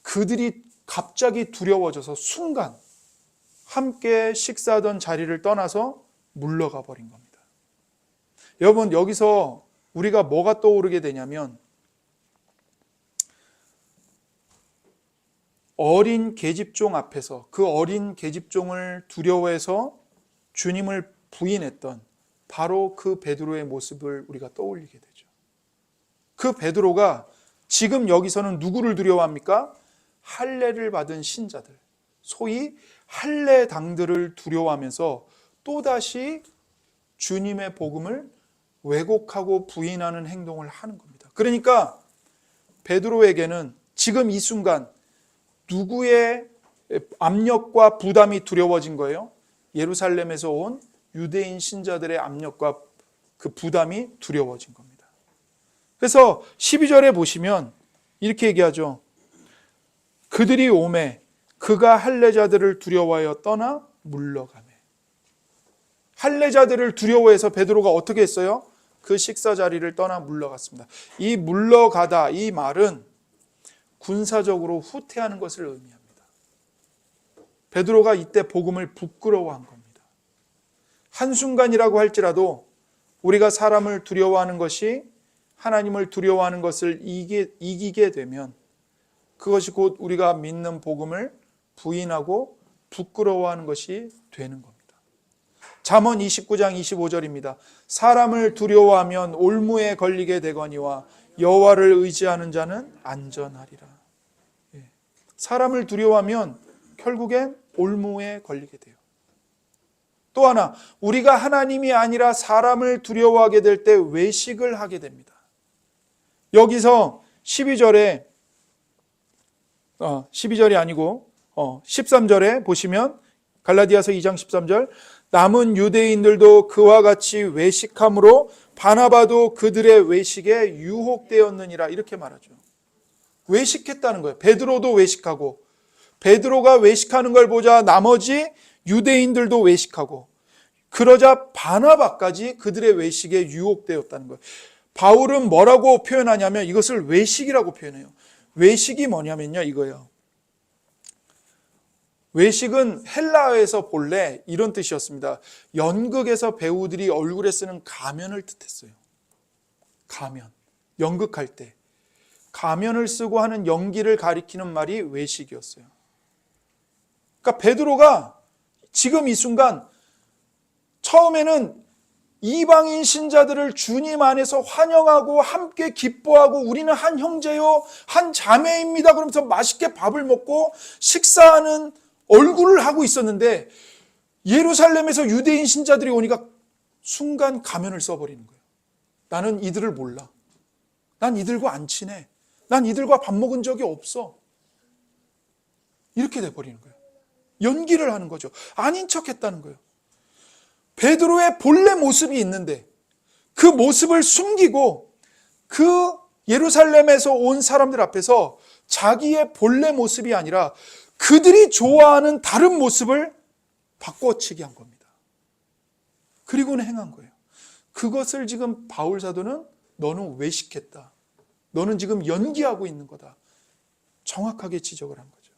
그들이 갑자기 두려워져서 순간 함께 식사하던 자리를 떠나서 물러가 버린 겁니다. 여러분, 여기서 우리가 뭐가 떠오르게 되냐면 어린 계집종 앞에서 그 어린 계집종을 두려워해서 주님을 부인했던 바로 그 베드로의 모습을 우리가 떠올리게 되죠. 그 베드로가 지금 여기서는 누구를 두려워합니까? 할례를 받은 신자들, 소위 할례당들을 두려워하면서 또다시 주님의 복음을 왜곡하고 부인하는 행동을 하는 겁니다. 그러니까 베드로에게는 지금 이 순간 누구의 압력과 부담이 두려워진 거예요? 예루살렘에서 온 유대인 신자들의 압력과 그 부담이 두려워진 겁니다. 그래서 12절에 보시면 이렇게 얘기하죠. 그들이 오매 그가 할례자들을 두려워하여 떠나 물러가매. 할례자들을 두려워해서 베드로가 어떻게 했어요? 그 식사 자리를 떠나 물러갔습니다. 이 물러가다, 이 말은 군사적으로 후퇴하는 것을 의미합니다. 베드로가 이때 복음을 부끄러워한 겁니다. 한순간이라고 할지라도 우리가 사람을 두려워하는 것이 하나님을 두려워하는 것을 이기게 되면 그것이 곧 우리가 믿는 복음을 부인하고 부끄러워하는 것이 되는 겁니다. 잠언 29장 25절입니다. 사람을 두려워하면 올무에 걸리게 되거니와 여호와를 의지하는 자는 안전하리라. 사람을 두려워하면 결국엔 올무에 걸리게 돼요. 또 하나, 우리가 하나님이 아니라 사람을 두려워하게 될 때 외식을 하게 됩니다. 여기서 12절에 12절이 아니고 13절에 보시면 갈라디아서 2장 13절, 남은 유대인들도 그와 같이 외식함으로 바나바도 그들의 외식에 유혹되었느니라, 이렇게 말하죠. 외식했다는 거예요. 베드로도 외식하고, 베드로가 외식하는 걸 보자 나머지 유대인들도 외식하고, 그러자 바나바까지 그들의 외식에 유혹되었다는 거예요. 바울은 뭐라고 표현하냐면 이것을 외식이라고 표현해요. 외식이 뭐냐면요, 이거예요. 외식은 헬라어에서 본래 이런 뜻이었습니다. 연극에서 배우들이 얼굴에 쓰는 가면을 뜻했어요. 가면. 연극할 때 가면을 쓰고 하는 연기를 가리키는 말이 외식이었어요. 그러니까 베드로가 지금 이 순간 처음에는 이방인 신자들을 주님 안에서 환영하고 함께 기뻐하고 우리는 한 형제요, 한 자매입니다 그러면서 맛있게 밥을 먹고 식사하는 얼굴을 하고 있었는데 예루살렘에서 유대인 신자들이 오니까 순간 가면을 써버리는 거예요. 나는 이들을 몰라. 난 이들과 안 친해. 난 이들과 밥 먹은 적이 없어. 이렇게 돼버리는 거예요. 연기를 하는 거죠. 아닌 척했다는 거예요. 베드로의 본래 모습이 있는데 그 모습을 숨기고 그 예루살렘에서 온 사람들 앞에서 자기의 본래 모습이 아니라 그들이 좋아하는 다른 모습을 바꿔치기 한 겁니다. 그리고는 행한 거예요. 그것을 지금 바울 사도는 너는 외식했다. 너는 지금 연기하고 있는 거다. 정확하게 지적을 한 거죠.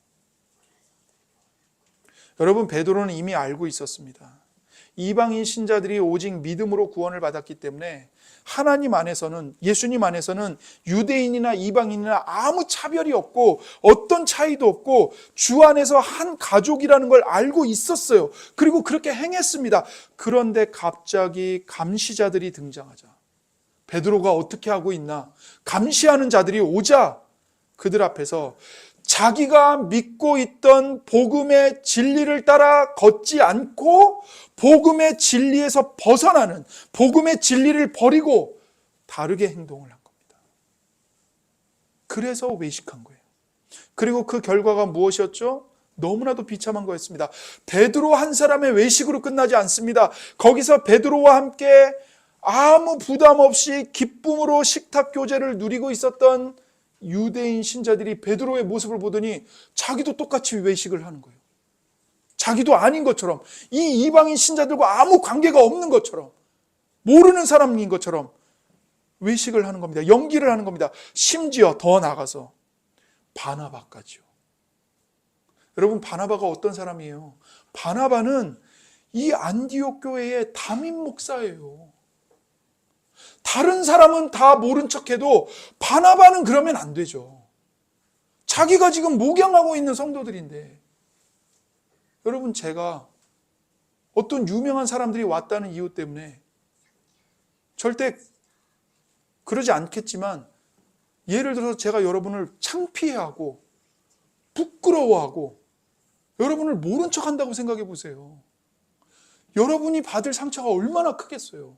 여러분, 베드로는 이미 알고 있었습니다. 이방인 신자들이 오직 믿음으로 구원을 받았기 때문에 하나님 안에서는, 예수님 안에서는 유대인이나 이방인이나 아무 차별이 없고 어떤 차이도 없고 주 안에서 한 가족이라는 걸 알고 있었어요. 그리고 그렇게 행했습니다. 그런데 갑자기 감시자들이 등장하자 베드로가 어떻게 하고 있나? 감시하는 자들이 오자 그들 앞에서 자기가 믿고 있던 복음의 진리를 따라 걷지 않고 복음의 진리에서 벗어나는, 복음의 진리를 버리고 다르게 행동을 한 겁니다. 그래서 외식한 거예요. 그리고 그 결과가 무엇이었죠? 너무나도 비참한 거였습니다. 베드로 한 사람의 외식으로 끝나지 않습니다. 거기서 베드로와 함께 아무 부담 없이 기쁨으로 식탁 교제를 누리고 있었던 유대인 신자들이 베드로의 모습을 보더니 자기도 똑같이 외식을 하는 거예요. 자기도 아닌 것처럼, 이 이방인 신자들과 아무 관계가 없는 것처럼, 모르는 사람인 것처럼 외식을 하는 겁니다. 연기를 하는 겁니다. 심지어 더 나아가서 바나바까지요. 여러분, 바나바가 어떤 사람이에요? 바나바는 이 안디옥 교회의 담임 목사예요. 다른 사람은 다 모른 척해도 바나바는 그러면 안 되죠. 자기가 지금 목양하고 있는 성도들인데. 여러분, 제가 어떤 유명한 사람들이 왔다는 이유 때문에 절대 그러지 않겠지만, 예를 들어서 제가 여러분을 창피해하고 부끄러워하고 여러분을 모른 척한다고 생각해 보세요. 여러분이 받을 상처가 얼마나 크겠어요.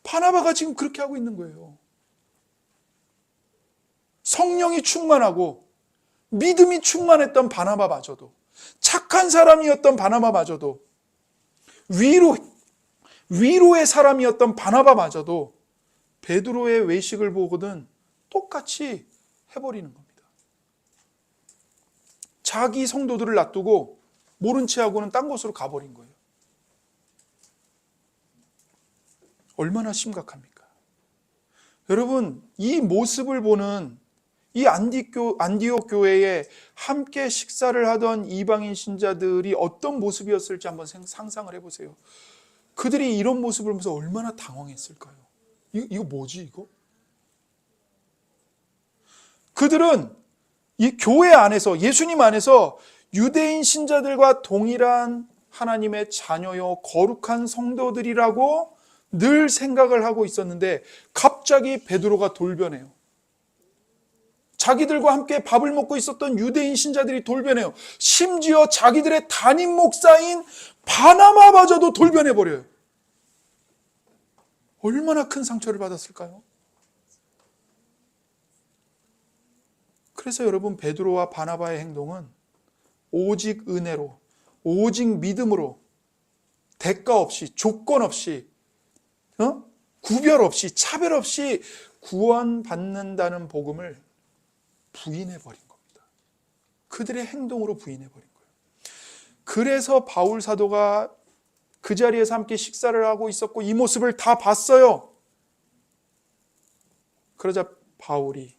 바나바가 지금 그렇게 하고 있는 거예요. 성령이 충만하고 믿음이 충만했던 바나바마저도, 착한 사람이었던 바나바마저도, 위로의 사람이었던 바나바마저도 베드로의 외식을 보거든 똑같이 해버리는 겁니다. 자기 성도들을 놔두고 모른 채하고는 딴 곳으로 가버린 거예요. 얼마나 심각합니까? 여러분, 이 모습을 보는 이 안디옥 교회에 함께 식사를 하던 이방인 신자들이 어떤 모습이었을지 한번 상상을 해보세요. 그들이 이런 모습을 보면서 얼마나 당황했을까요? 이거 뭐지 이거? 그들은 이 교회 안에서, 예수님 안에서 유대인 신자들과 동일한 하나님의 자녀요 거룩한 성도들이라고 늘 생각을 하고 있었는데 갑자기 베드로가 돌변해요. 자기들과 함께 밥을 먹고 있었던 유대인 신자들이 돌변해요. 심지어 자기들의 담임 목사인 바나바마저도 돌변해버려요. 얼마나 큰 상처를 받았을까요? 그래서 여러분, 베드로와 바나바의 행동은 오직 은혜로, 오직 믿음으로, 대가 없이, 조건 없이, 구별 없이, 차별 없이 구원받는다는 복음을 부인해버린 겁니다. 그들의 행동으로 부인해버린 거예요. 그래서 바울 사도가 그 자리에서 함께 식사를 하고 있었고 이 모습을 다 봤어요. 그러자 바울이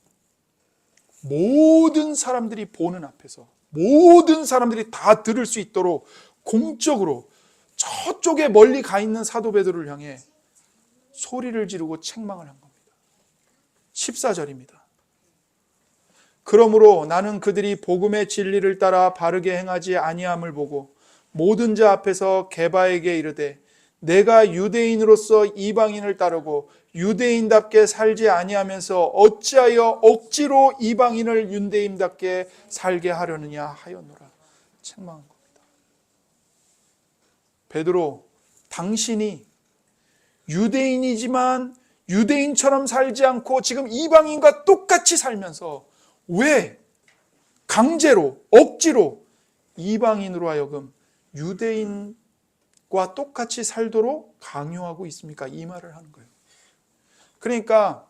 모든 사람들이 보는 앞에서, 모든 사람들이 다 들을 수 있도록 공적으로 저쪽에 멀리 가 있는 사도 베드로를 향해 소리를 지르고 책망을 한 겁니다. 14절입니다. 그러므로 나는 그들이 복음의 진리를 따라 바르게 행하지 아니함을 보고 모든 자 앞에서 게바에게 이르되 내가 유대인으로서 이방인을 따르고 유대인답게 살지 아니하면서 어찌하여 억지로 이방인을 유대인답게 살게 하려느냐 하였노라. 책망한 겁니다. 베드로, 당신이 유대인이지만 유대인처럼 살지 않고 지금 이방인과 똑같이 살면서 왜 강제로, 억지로 이방인으로 하여금 유대인과 똑같이 살도록 강요하고 있습니까? 이 말을 하는 거예요. 그러니까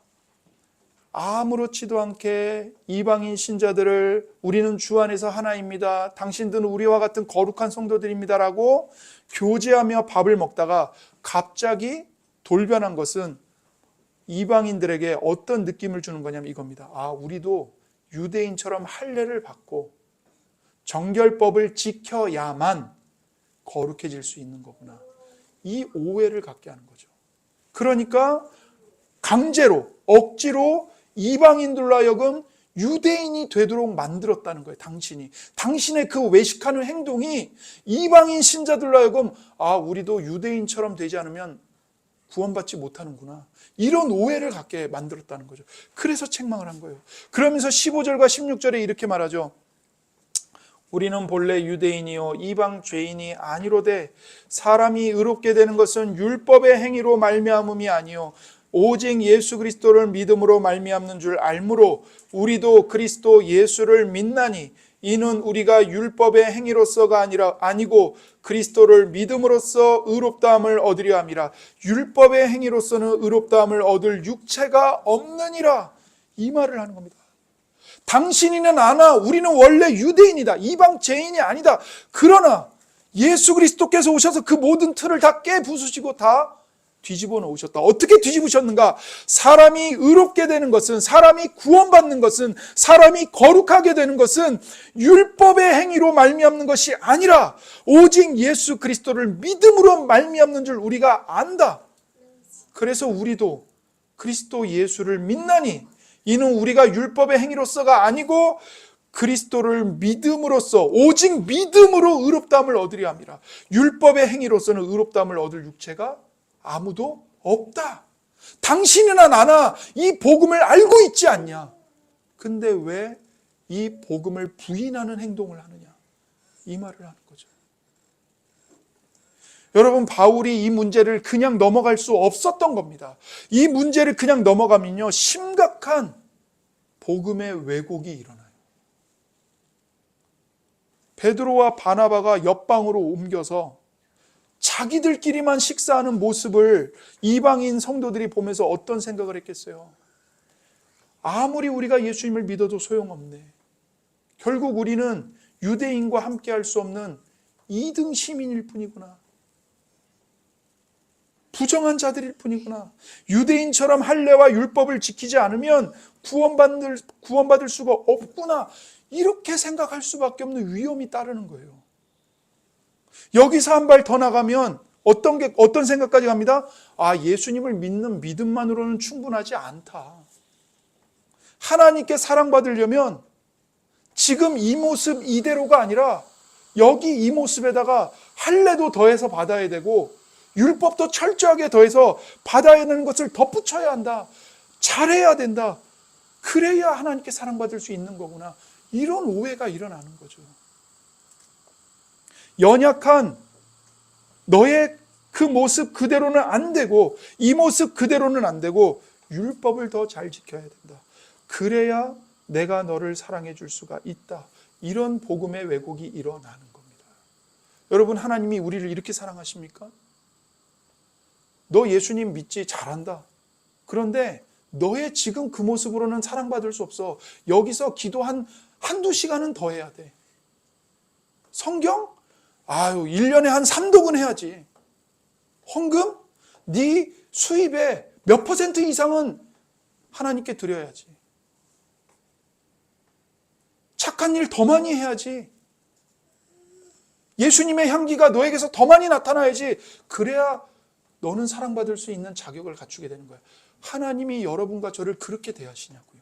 아무렇지도 않게 이방인 신자들을 우리는 주 안에서 하나입니다. 당신들은 우리와 같은 거룩한 성도들입니다라고 교제하며 밥을 먹다가 갑자기 돌변한 것은 이방인들에게 어떤 느낌을 주는 거냐면 이겁니다. 아, 우리도 유대인처럼 할례를 받고 정결법을 지켜야만 거룩해질 수 있는 거구나. 이 오해를 갖게 하는 거죠. 그러니까 강제로, 억지로 이방인들로 하여금 유대인이 되도록 만들었다는 거예요. 당신의 그 외식하는 행동이 이방인 신자들로 하여금 우리도 유대인처럼 되지 않으면 구원받지 못하는구나, 이런 오해를 갖게 만들었다는 거죠. 그래서 책망을 한 거예요. 그러면서 15절과 16절에 이렇게 말하죠. 우리는 본래 유대인이요 이방 죄인이 아니로되 사람이 의롭게 되는 것은 율법의 행위로 말미암음이 아니요 오직 예수 그리스도를 믿음으로 말미암는 줄 알므로 우리도 그리스도 예수를 믿나니 이는 우리가 율법의 행위로서가 아니고 그리스도를 믿음으로써 의롭다함을 얻으려 함이라. 율법의 행위로서는 의롭다함을 얻을 육체가 없느니라, 이 말을 하는 겁니다. 당신이는 아나 우리는 원래 유대인이다, 이방 죄인이 아니다. 그러나 예수 그리스도께서 오셔서 그 모든 틀을 다 깨부수시고 다 뒤집어 놓으셨다. 어떻게 뒤집으셨는가? 사람이 의롭게 되는 것은, 사람이 구원받는 것은, 사람이 거룩하게 되는 것은 율법의 행위로 말미암는 것이 아니라 오직 예수 그리스도를 믿음으로 말미암는 줄 우리가 안다. 그래서 우리도 그리스도 예수를 믿나니 이는 우리가 율법의 행위로서가 아니고 그리스도를 믿음으로써 오직 믿음으로 의롭다함을 얻으려 함이라. 율법의 행위로서는 의롭다함을 얻을 육체가 아무도 없다. 당신이나 나나 이 복음을 알고 있지 않냐? 근데 왜 이 복음을 부인하는 행동을 하느냐? 이 말을 하는 거죠. 여러분, 바울이 이 문제를 그냥 넘어갈 수 없었던 겁니다. 이 문제를 그냥 넘어가면요, 심각한 복음의 왜곡이 일어나요. 베드로와 바나바가 옆방으로 옮겨서 자기들끼리만 식사하는 모습을 이방인 성도들이 보면서 어떤 생각을 했겠어요? 아무리 우리가 예수님을 믿어도 소용없네. 결국 우리는 유대인과 함께 할 수 없는 2등 시민일 뿐이구나. 부정한 자들일 뿐이구나. 유대인처럼 할례와 율법을 지키지 않으면 구원받을 수가 없구나. 이렇게 생각할 수밖에 없는 위험이 따르는 거예요. 여기서 한 발 더 나가면 어떤 생각까지 갑니다? 예수님을 믿는 믿음만으로는 충분하지 않다. 하나님께 사랑받으려면 지금 이 모습 이대로가 아니라 여기 이 모습에다가 할례도 더해서 받아야 되고 율법도 철저하게 더해서 받아야 되는 것을 덧붙여야 한다. 잘해야 된다. 그래야 하나님께 사랑받을 수 있는 거구나. 이런 오해가 일어나는 거죠. 연약한 너의 그 모습 그대로는 안 되고 이 모습 그대로는 안 되고 율법을 더 잘 지켜야 된다. 그래야 내가 너를 사랑해 줄 수가 있다. 이런 복음의 왜곡이 일어나는 겁니다. 여러분, 하나님이 우리를 이렇게 사랑하십니까? 너 예수님 믿지? 잘한다. 그런데 너의 지금 그 모습으로는 사랑받을 수 없어. 여기서 기도 한두 시간은 더 해야 돼. 성경? 1년에 한 3독은 해야지. 헌금? 네 수입의 몇 % 이상은 하나님께 드려야지. 착한 일 더 많이 해야지. 예수님의 향기가 너에게서 더 많이 나타나야지. 그래야 너는 사랑받을 수 있는 자격을 갖추게 되는 거야. 하나님이 여러분과 저를 그렇게 대하시냐고요.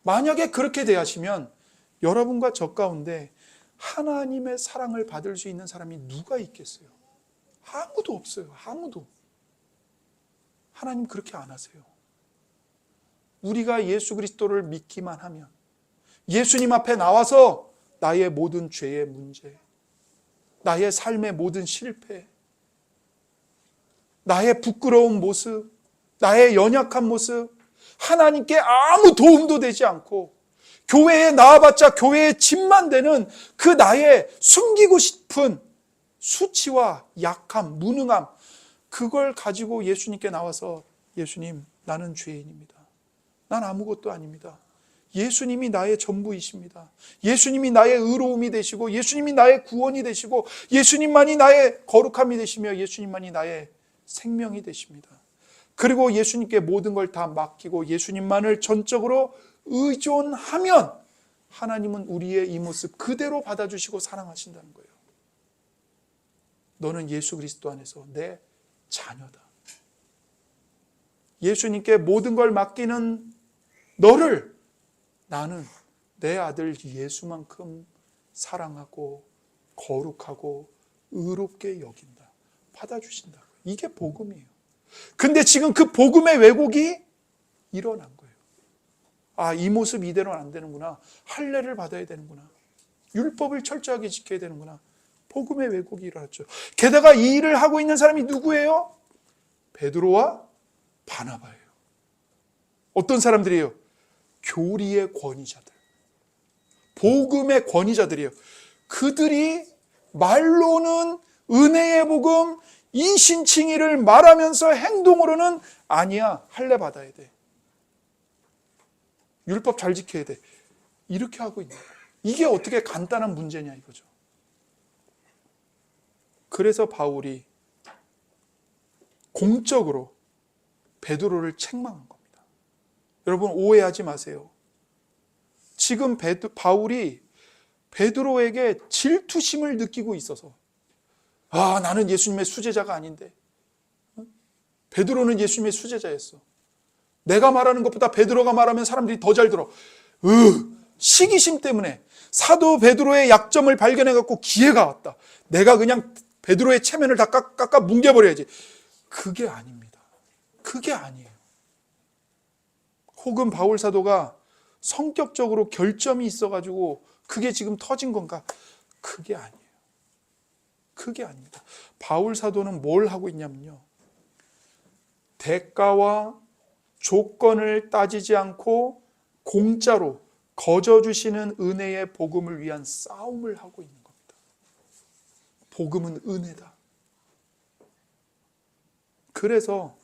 만약에 그렇게 대하시면 여러분과 저 가운데 하나님의 사랑을 받을 수 있는 사람이 누가 있겠어요? 아무도 없어요. 아무도. 하나님 그렇게 안 하세요. 우리가 예수 그리스도를 믿기만 하면, 예수님 앞에 나와서 나의 모든 죄의 문제, 나의 삶의 모든 실패, 나의 부끄러운 모습, 나의 연약한 모습, 하나님께 아무 도움도 되지 않고 교회에 나와봤자 교회의 짐만 되는 그 나의 숨기고 싶은 수치와 약함, 무능함, 그걸 가지고 예수님께 나와서 예수님, 나는 죄인입니다. 난 아무것도 아닙니다. 예수님이 나의 전부이십니다. 예수님이 나의 의로움이 되시고 예수님이 나의 구원이 되시고 예수님만이 나의 거룩함이 되시며 예수님만이 나의 생명이 되십니다. 그리고 예수님께 모든 걸 다 맡기고 예수님만을 전적으로 의존하면 하나님은 우리의 이 모습 그대로 받아주시고 사랑하신다는 거예요. 너는 예수 그리스도 안에서 내 자녀다. 예수님께 모든 걸 맡기는 너를 나는 내 아들 예수만큼 사랑하고 거룩하고 의롭게 여긴다. 받아주신다. 이게 복음이에요. 근데 지금 그 복음의 왜곡이 일어난 거예요. 아, 이 모습 이대로는 안 되는구나. 할례를 받아야 되는구나. 율법을 철저하게 지켜야 되는구나. 복음의 왜곡이 일어났죠. 게다가 이 일을 하고 있는 사람이 누구예요? 베드로와 바나바예요. 어떤 사람들이에요? 교리의 권위자들. 복음의 권위자들이에요. 그들이 말로는 은혜의 복음, 이신칭의를 말하면서 행동으로는 아니야, 할례 받아야 돼. 율법 잘 지켜야 돼. 이렇게 하고 있는 거예요. 이게 어떻게 간단한 문제냐 이거죠. 그래서 바울이 공적으로 베드로를 책망한 겁니다. 여러분 오해하지 마세요. 지금 바울이 베드로에게 질투심을 느끼고 있어서 아, 나는 예수님의 수제자가 아닌데 베드로는 예수님의 수제자였어. 내가 말하는 것보다 베드로가 말하면 사람들이 더 잘 들어. 시기심 때문에 사도 베드로의 약점을 발견해갖고 기회가 왔다. 내가 그냥 베드로의 체면을 다 깎아 뭉개버려야지. 그게 아닙니다. 그게 아니에요. 혹은 바울 사도가 성격적으로 결점이 있어가지고 그게 지금 터진 건가? 그게 아니에요. 그게 아닙니다. 바울 사도는 뭘 하고 있냐면요. 대가와 조건을 따지지 않고 공짜로 거저주시는 은혜의 복음을 위한 싸움을 하고 있는 겁니다. 복음은 은혜다. 그래서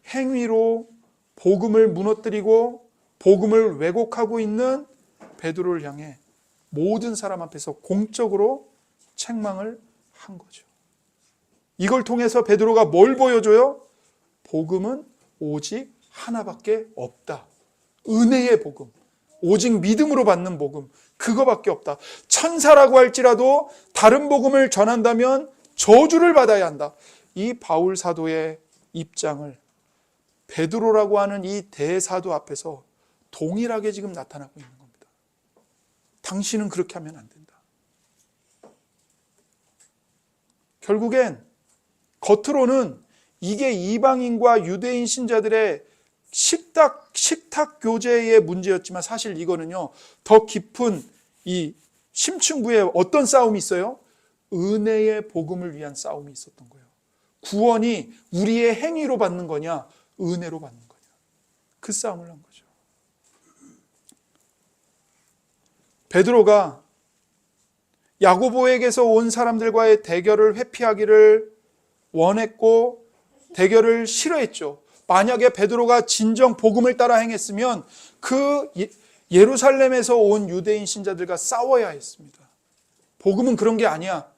행위로 복음을 무너뜨리고 복음을 왜곡하고 있는 베드로를 향해 모든 사람 앞에서 공적으로 책망을 한 거죠. 이걸 통해서 베드로가 뭘 보여줘요? 복음은 오직 하나밖에 없다. 은혜의 복음, 오직 믿음으로 받는 복음, 그거밖에 없다. 천사라고 할지라도 다른 복음을 전한다면 저주를 받아야 한다. 이 바울 사도의 입장을 베드로라고 하는 이 대사도 앞에서 동일하게 지금 나타나고 있는 겁니다. 당신은 그렇게 하면 안 된다. 결국엔 겉으로는 이게 이방인과 유대인 신자들의 식탁 교제의 문제였지만 사실 이거는요, 더 깊은 이 심층부에 어떤 싸움이 있어요? 은혜의 복음을 위한 싸움이 있었던 거예요. 구원이 우리의 행위로 받는 거냐, 은혜로 받는 거냐. 그 싸움을 한 거죠. 베드로가 야고보에게서 온 사람들과의 대결을 회피하기를 원했고 대결을 싫어했죠. 만약에 베드로가 진정 복음을 따라 행했으면 그 예루살렘에서 온 유대인 신자들과 싸워야 했습니다. 복음은 그런 게 아니야.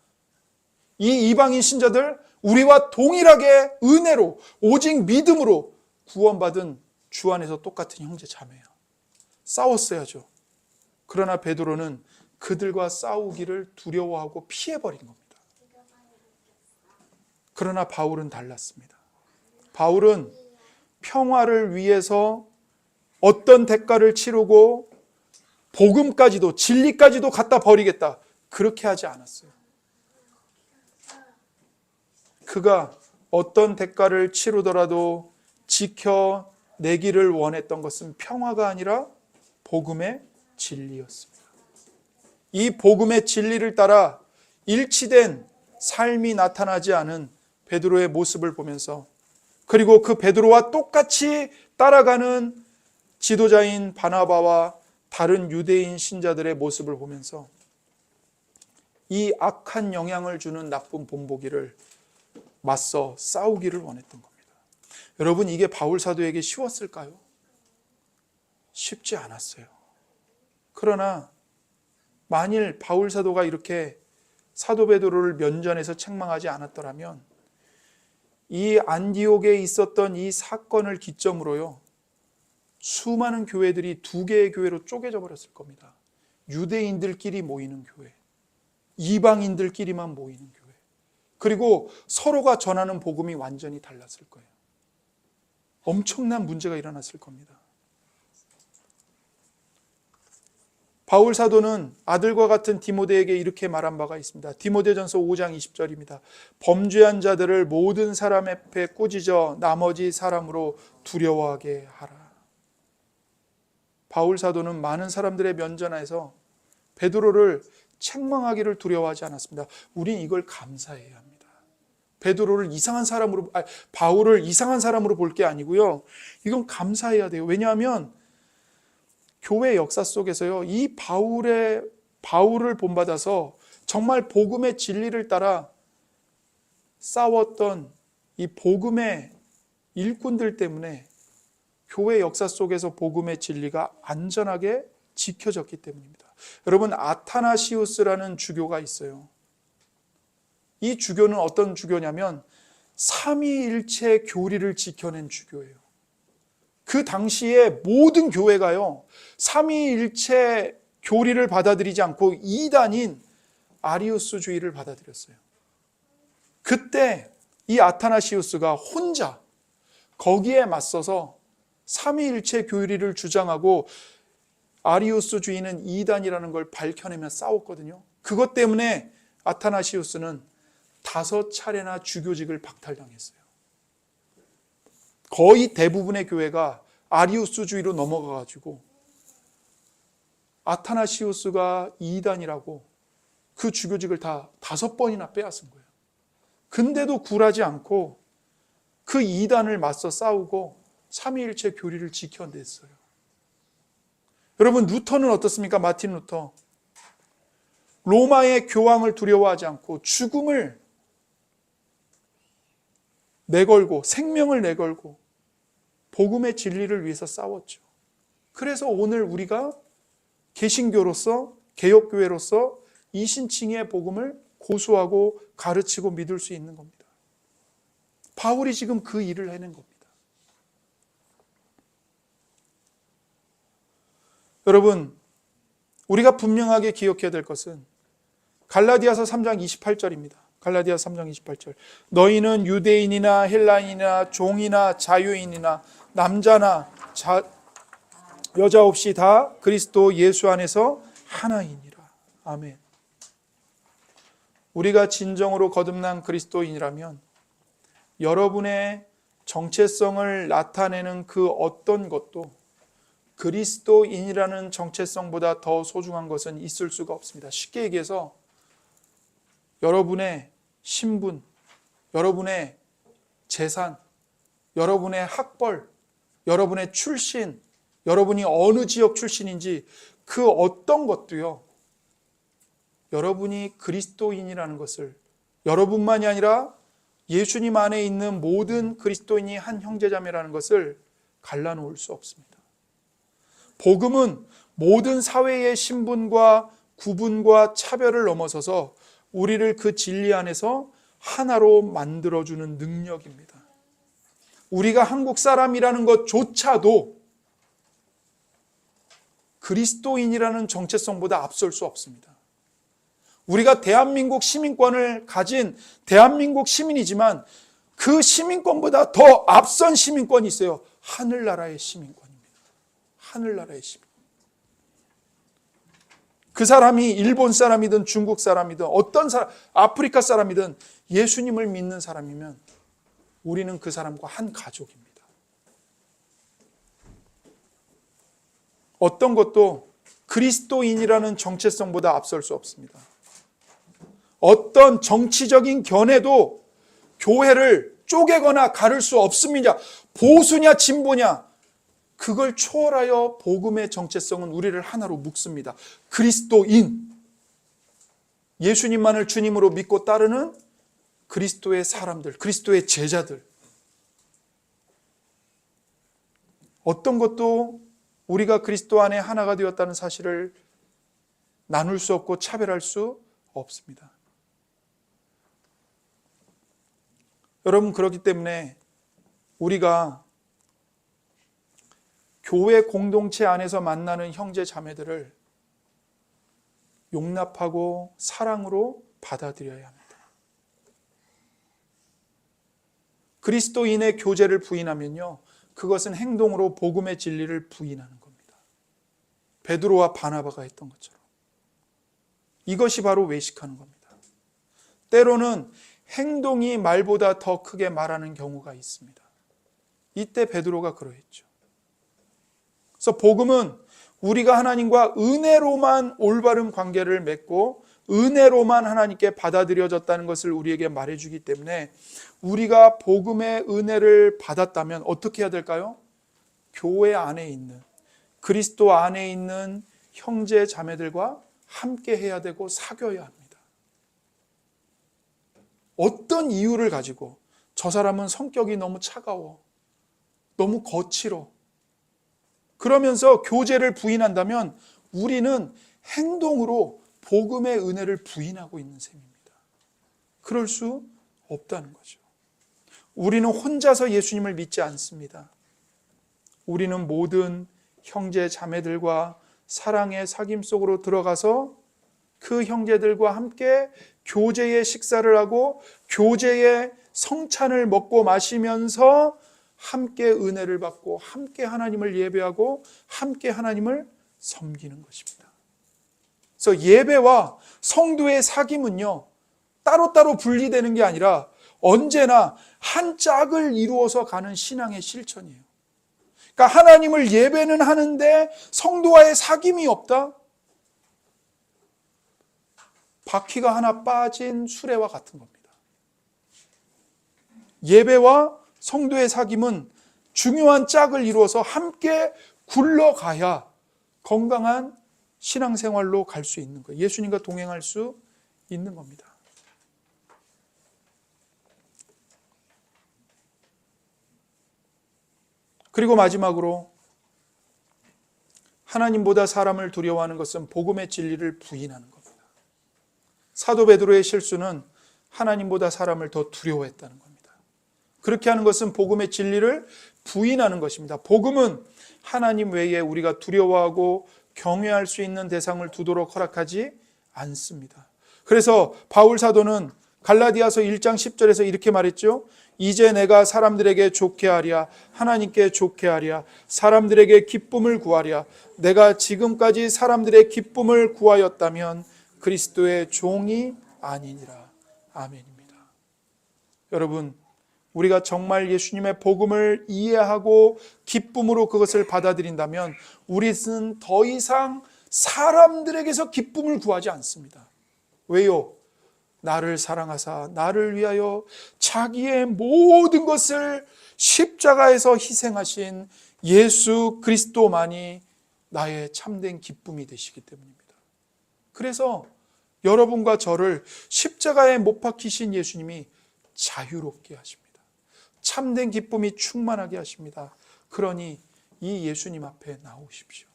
이 이방인 신자들 우리와 동일하게 은혜로 오직 믿음으로 구원받은 주 안에서 똑같은 형제 자매야. 싸웠어야죠. 그러나 베드로는 그들과 싸우기를 두려워하고 피해버린 겁니다. 그러나 바울은 달랐습니다. 바울은 평화를 위해서 어떤 대가를 치르고 복음까지도 진리까지도 갖다 버리겠다. 그렇게 하지 않았어요. 그가 어떤 대가를 치르더라도 지켜내기를 원했던 것은 평화가 아니라 복음의 진리였습니다. 이 복음의 진리를 따라 일치된 삶이 나타나지 않은 베드로의 모습을 보면서 그리고 그 베드로와 똑같이 따라가는 지도자인 바나바와 다른 유대인 신자들의 모습을 보면서 이 악한 영향을 주는 나쁜 본보기를 맞서 싸우기를 원했던 겁니다. 여러분, 이게 바울 사도에게 쉬웠을까요? 쉽지 않았어요. 그러나 만일 바울 사도가 이렇게 사도 베드로를 면전에서 책망하지 않았더라면 이 안디옥에 있었던 이 사건을 기점으로요, 수많은 교회들이 두 개의 교회로 쪼개져 버렸을 겁니다. 유대인들끼리 모이는 교회, 이방인들끼리만 모이는 교회. 그리고 서로가 전하는 복음이 완전히 달랐을 거예요. 엄청난 문제가 일어났을 겁니다. 바울 사도는 아들과 같은 디모데에게 이렇게 말한 바가 있습니다. 디모데전서 5장 20절입니다. 범죄한 자들을 모든 사람 앞에 꾸짖어 나머지 사람으로 두려워하게 하라. 바울 사도는 많은 사람들의 면전에서 베드로를 책망하기를 두려워하지 않았습니다. 우린 이걸 감사해야 합니다. 베드로를 이상한 사람으로, 바울을 이상한 사람으로 볼 게 아니고요. 이건 감사해야 돼요. 왜냐하면 교회 역사 속에서요, 이 바울을 본받아서 정말 복음의 진리를 따라 싸웠던 이 복음의 일꾼들 때문에 교회 역사 속에서 복음의 진리가 안전하게 지켜졌기 때문입니다. 여러분, 아타나시우스라는 주교가 있어요. 이 주교는 어떤 주교냐면 삼위일체 교리를 지켜낸 주교예요. 그 당시에 모든 교회가요, 삼위일체 교리를 받아들이지 않고 이단인 아리우스주의를 받아들였어요. 그때 이 아타나시우스가 혼자 거기에 맞서서 삼위일체 교리를 주장하고 아리우스주의는 이단이라는 걸 밝혀내며 싸웠거든요. 그것 때문에 아타나시우스는 5차례나 주교직을 박탈당했어요. 거의 대부분의 교회가 아리우스주의로 넘어가가지고 아타나시우스가 이단이라고 그 주교직을 다 5번이나 빼앗은 거예요. 근데도 굴하지 않고 그 이단을 맞서 싸우고 삼위일체 교리를 지켜냈어요. 여러분, 루터는 어떻습니까? 마틴 루터. 로마의 교황을 두려워하지 않고 죽음을 내걸고 생명을 내걸고 복음의 진리를 위해서 싸웠죠. 그래서 오늘 우리가 개신교로서, 개혁교회로서 이신칭의 복음을 고수하고 가르치고 믿을 수 있는 겁니다. 바울이 지금 그 일을 해낸 겁니다. 여러분, 우리가 분명하게 기억해야 될 것은 갈라디아서 3장 28절입니다. 갈라디아서 3장 28절. 너희는 유대인이나 헬라인이나 종이나 자유인이나 남자나 여자 없이 다 그리스도 예수 안에서 하나이니라. 아멘. 우리가 진정으로 거듭난 그리스도인이라면 여러분의 정체성을 나타내는 그 어떤 것도 그리스도인이라는 정체성보다 더 소중한 것은 있을 수가 없습니다. 쉽게 얘기해서 여러분의 신분, 여러분의 재산, 여러분의 학벌, 여러분의 출신, 여러분이 어느 지역 출신인지 그 어떤 것도요, 여러분이 그리스도인이라는 것을, 여러분만이 아니라 예수님 안에 있는 모든 그리스도인이 한 형제자매라는 것을 갈라놓을 수 없습니다. 복음은 모든 사회의 신분과 구분과 차별을 넘어서서 우리를 그 진리 안에서 하나로 만들어주는 능력입니다. 우리가 한국 사람이라는 것조차도 그리스도인이라는 정체성보다 앞설 수 없습니다. 우리가 대한민국 시민권을 가진 대한민국 시민이지만 그 시민권보다 더 앞선 시민권이 있어요. 하늘나라의 시민권입니다. 하늘나라의 시민. 그 사람이 일본 사람이든 중국 사람이든 어떤 사람, 아프리카 사람이든 예수님을 믿는 사람이면 우리는 그 사람과 한 가족입니다. 어떤 것도 그리스도인이라는 정체성보다 앞설 수 없습니다. 어떤 정치적인 견해도 교회를 쪼개거나 가를 수 없습니다. 보수냐 진보냐 그걸 초월하여 복음의 정체성은 우리를 하나로 묶습니다. 그리스도인, 예수님만을 주님으로 믿고 따르는 그리스도의 사람들, 그리스도의 제자들. 어떤 것도 우리가 그리스도 안에 하나가 되었다는 사실을 나눌 수 없고 차별할 수 없습니다. 여러분, 그렇기 때문에 우리가 교회 공동체 안에서 만나는 형제 자매들을 용납하고 사랑으로 받아들여야 합니다. 그리스도인의 교제를 부인하면요, 그것은 행동으로 복음의 진리를 부인하는 겁니다. 베드로와 바나바가 했던 것처럼. 이것이 바로 외식하는 겁니다. 때로는 행동이 말보다 더 크게 말하는 경우가 있습니다. 이때 베드로가 그러했죠. 그래서 복음은 우리가 하나님과 은혜로만 올바른 관계를 맺고 은혜로만 하나님께 받아들여졌다는 것을 우리에게 말해주기 때문에 우리가 복음의 은혜를 받았다면 어떻게 해야 될까요? 교회 안에 있는, 그리스도 안에 있는 형제 자매들과 함께 해야 되고 사귀어야 합니다. 어떤 이유를 가지고 저 사람은 성격이 너무 차가워, 너무 거칠어, 그러면서 교제를 부인한다면 우리는 행동으로 복음의 은혜를 부인하고 있는 셈입니다. 그럴 수 없다는 거죠. 우리는 혼자서 예수님을 믿지 않습니다. 우리는 모든 형제 자매들과 사랑의 사귐 속으로 들어가서 그 형제들과 함께 교제의 식사를 하고 교제의 성찬을 먹고 마시면서 함께 은혜를 받고 함께 하나님을 예배하고 함께 하나님을 섬기는 것입니다. 그래서 예배와 성도의 사귐은요, 따로따로 분리되는 게 아니라 언제나 한 짝을 이루어서 가는 신앙의 실천이에요. 그러니까 하나님을 예배는 하는데 성도와의 사귐이 없다? 바퀴가 하나 빠진 수레와 같은 겁니다. 예배와 성도의 사귐은 중요한 짝을 이루어서 함께 굴러가야 건강한 신앙생활로 갈 수 있는 거예요. 예수님과 동행할 수 있는 겁니다. 그리고 마지막으로 하나님보다 사람을 두려워하는 것은 복음의 진리를 부인하는 겁니다. 사도 베드로의 실수는 하나님보다 사람을 더 두려워했다는 겁니다. 그렇게 하는 것은 복음의 진리를 부인하는 것입니다. 복음은 하나님 외에 우리가 두려워하고 경외할 수 있는 대상을 두도록 허락하지 않습니다. 그래서 바울 사도는 갈라디아서 1장 10절에서 이렇게 말했죠. 이제 내가 사람들에게 좋게 하랴, 하나님께 좋게 하랴, 사람들에게 기쁨을 구하랴. 내가 지금까지 사람들의 기쁨을 구하였다면 그리스도의 종이 아니니라. 아멘입니다. 여러분, 우리가 정말 예수님의 복음을 이해하고 기쁨으로 그것을 받아들인다면 우리는 더 이상 사람들에게서 기쁨을 구하지 않습니다. 왜요? 나를 사랑하사 나를 위하여 자기의 모든 것을 십자가에서 희생하신 예수 그리스도만이 나의 참된 기쁨이 되시기 때문입니다. 그래서 여러분과 저를 십자가에 못 박히신 예수님이 자유롭게 하십니다. 참된 기쁨이 충만하게 하십니다. 그러니 이 예수님 앞에 나오십시오.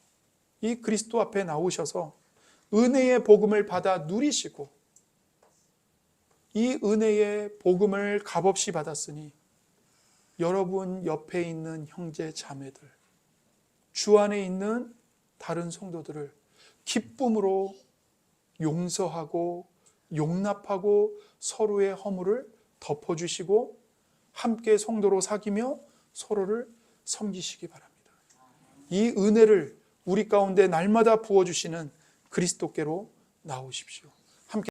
이 그리스도 앞에 나오셔서 은혜의 복음을 받아 누리시고 이 은혜의 복음을 값없이 받았으니 여러분 옆에 있는 형제 자매들, 주 안에 있는 다른 성도들을 기쁨으로 용서하고 용납하고 서로의 허물을 덮어주시고 함께 성도로 사귀며 서로를 섬기시기 바랍니다. 이 은혜를 우리 가운데 날마다 부어주시는 그리스도께로 나오십시오.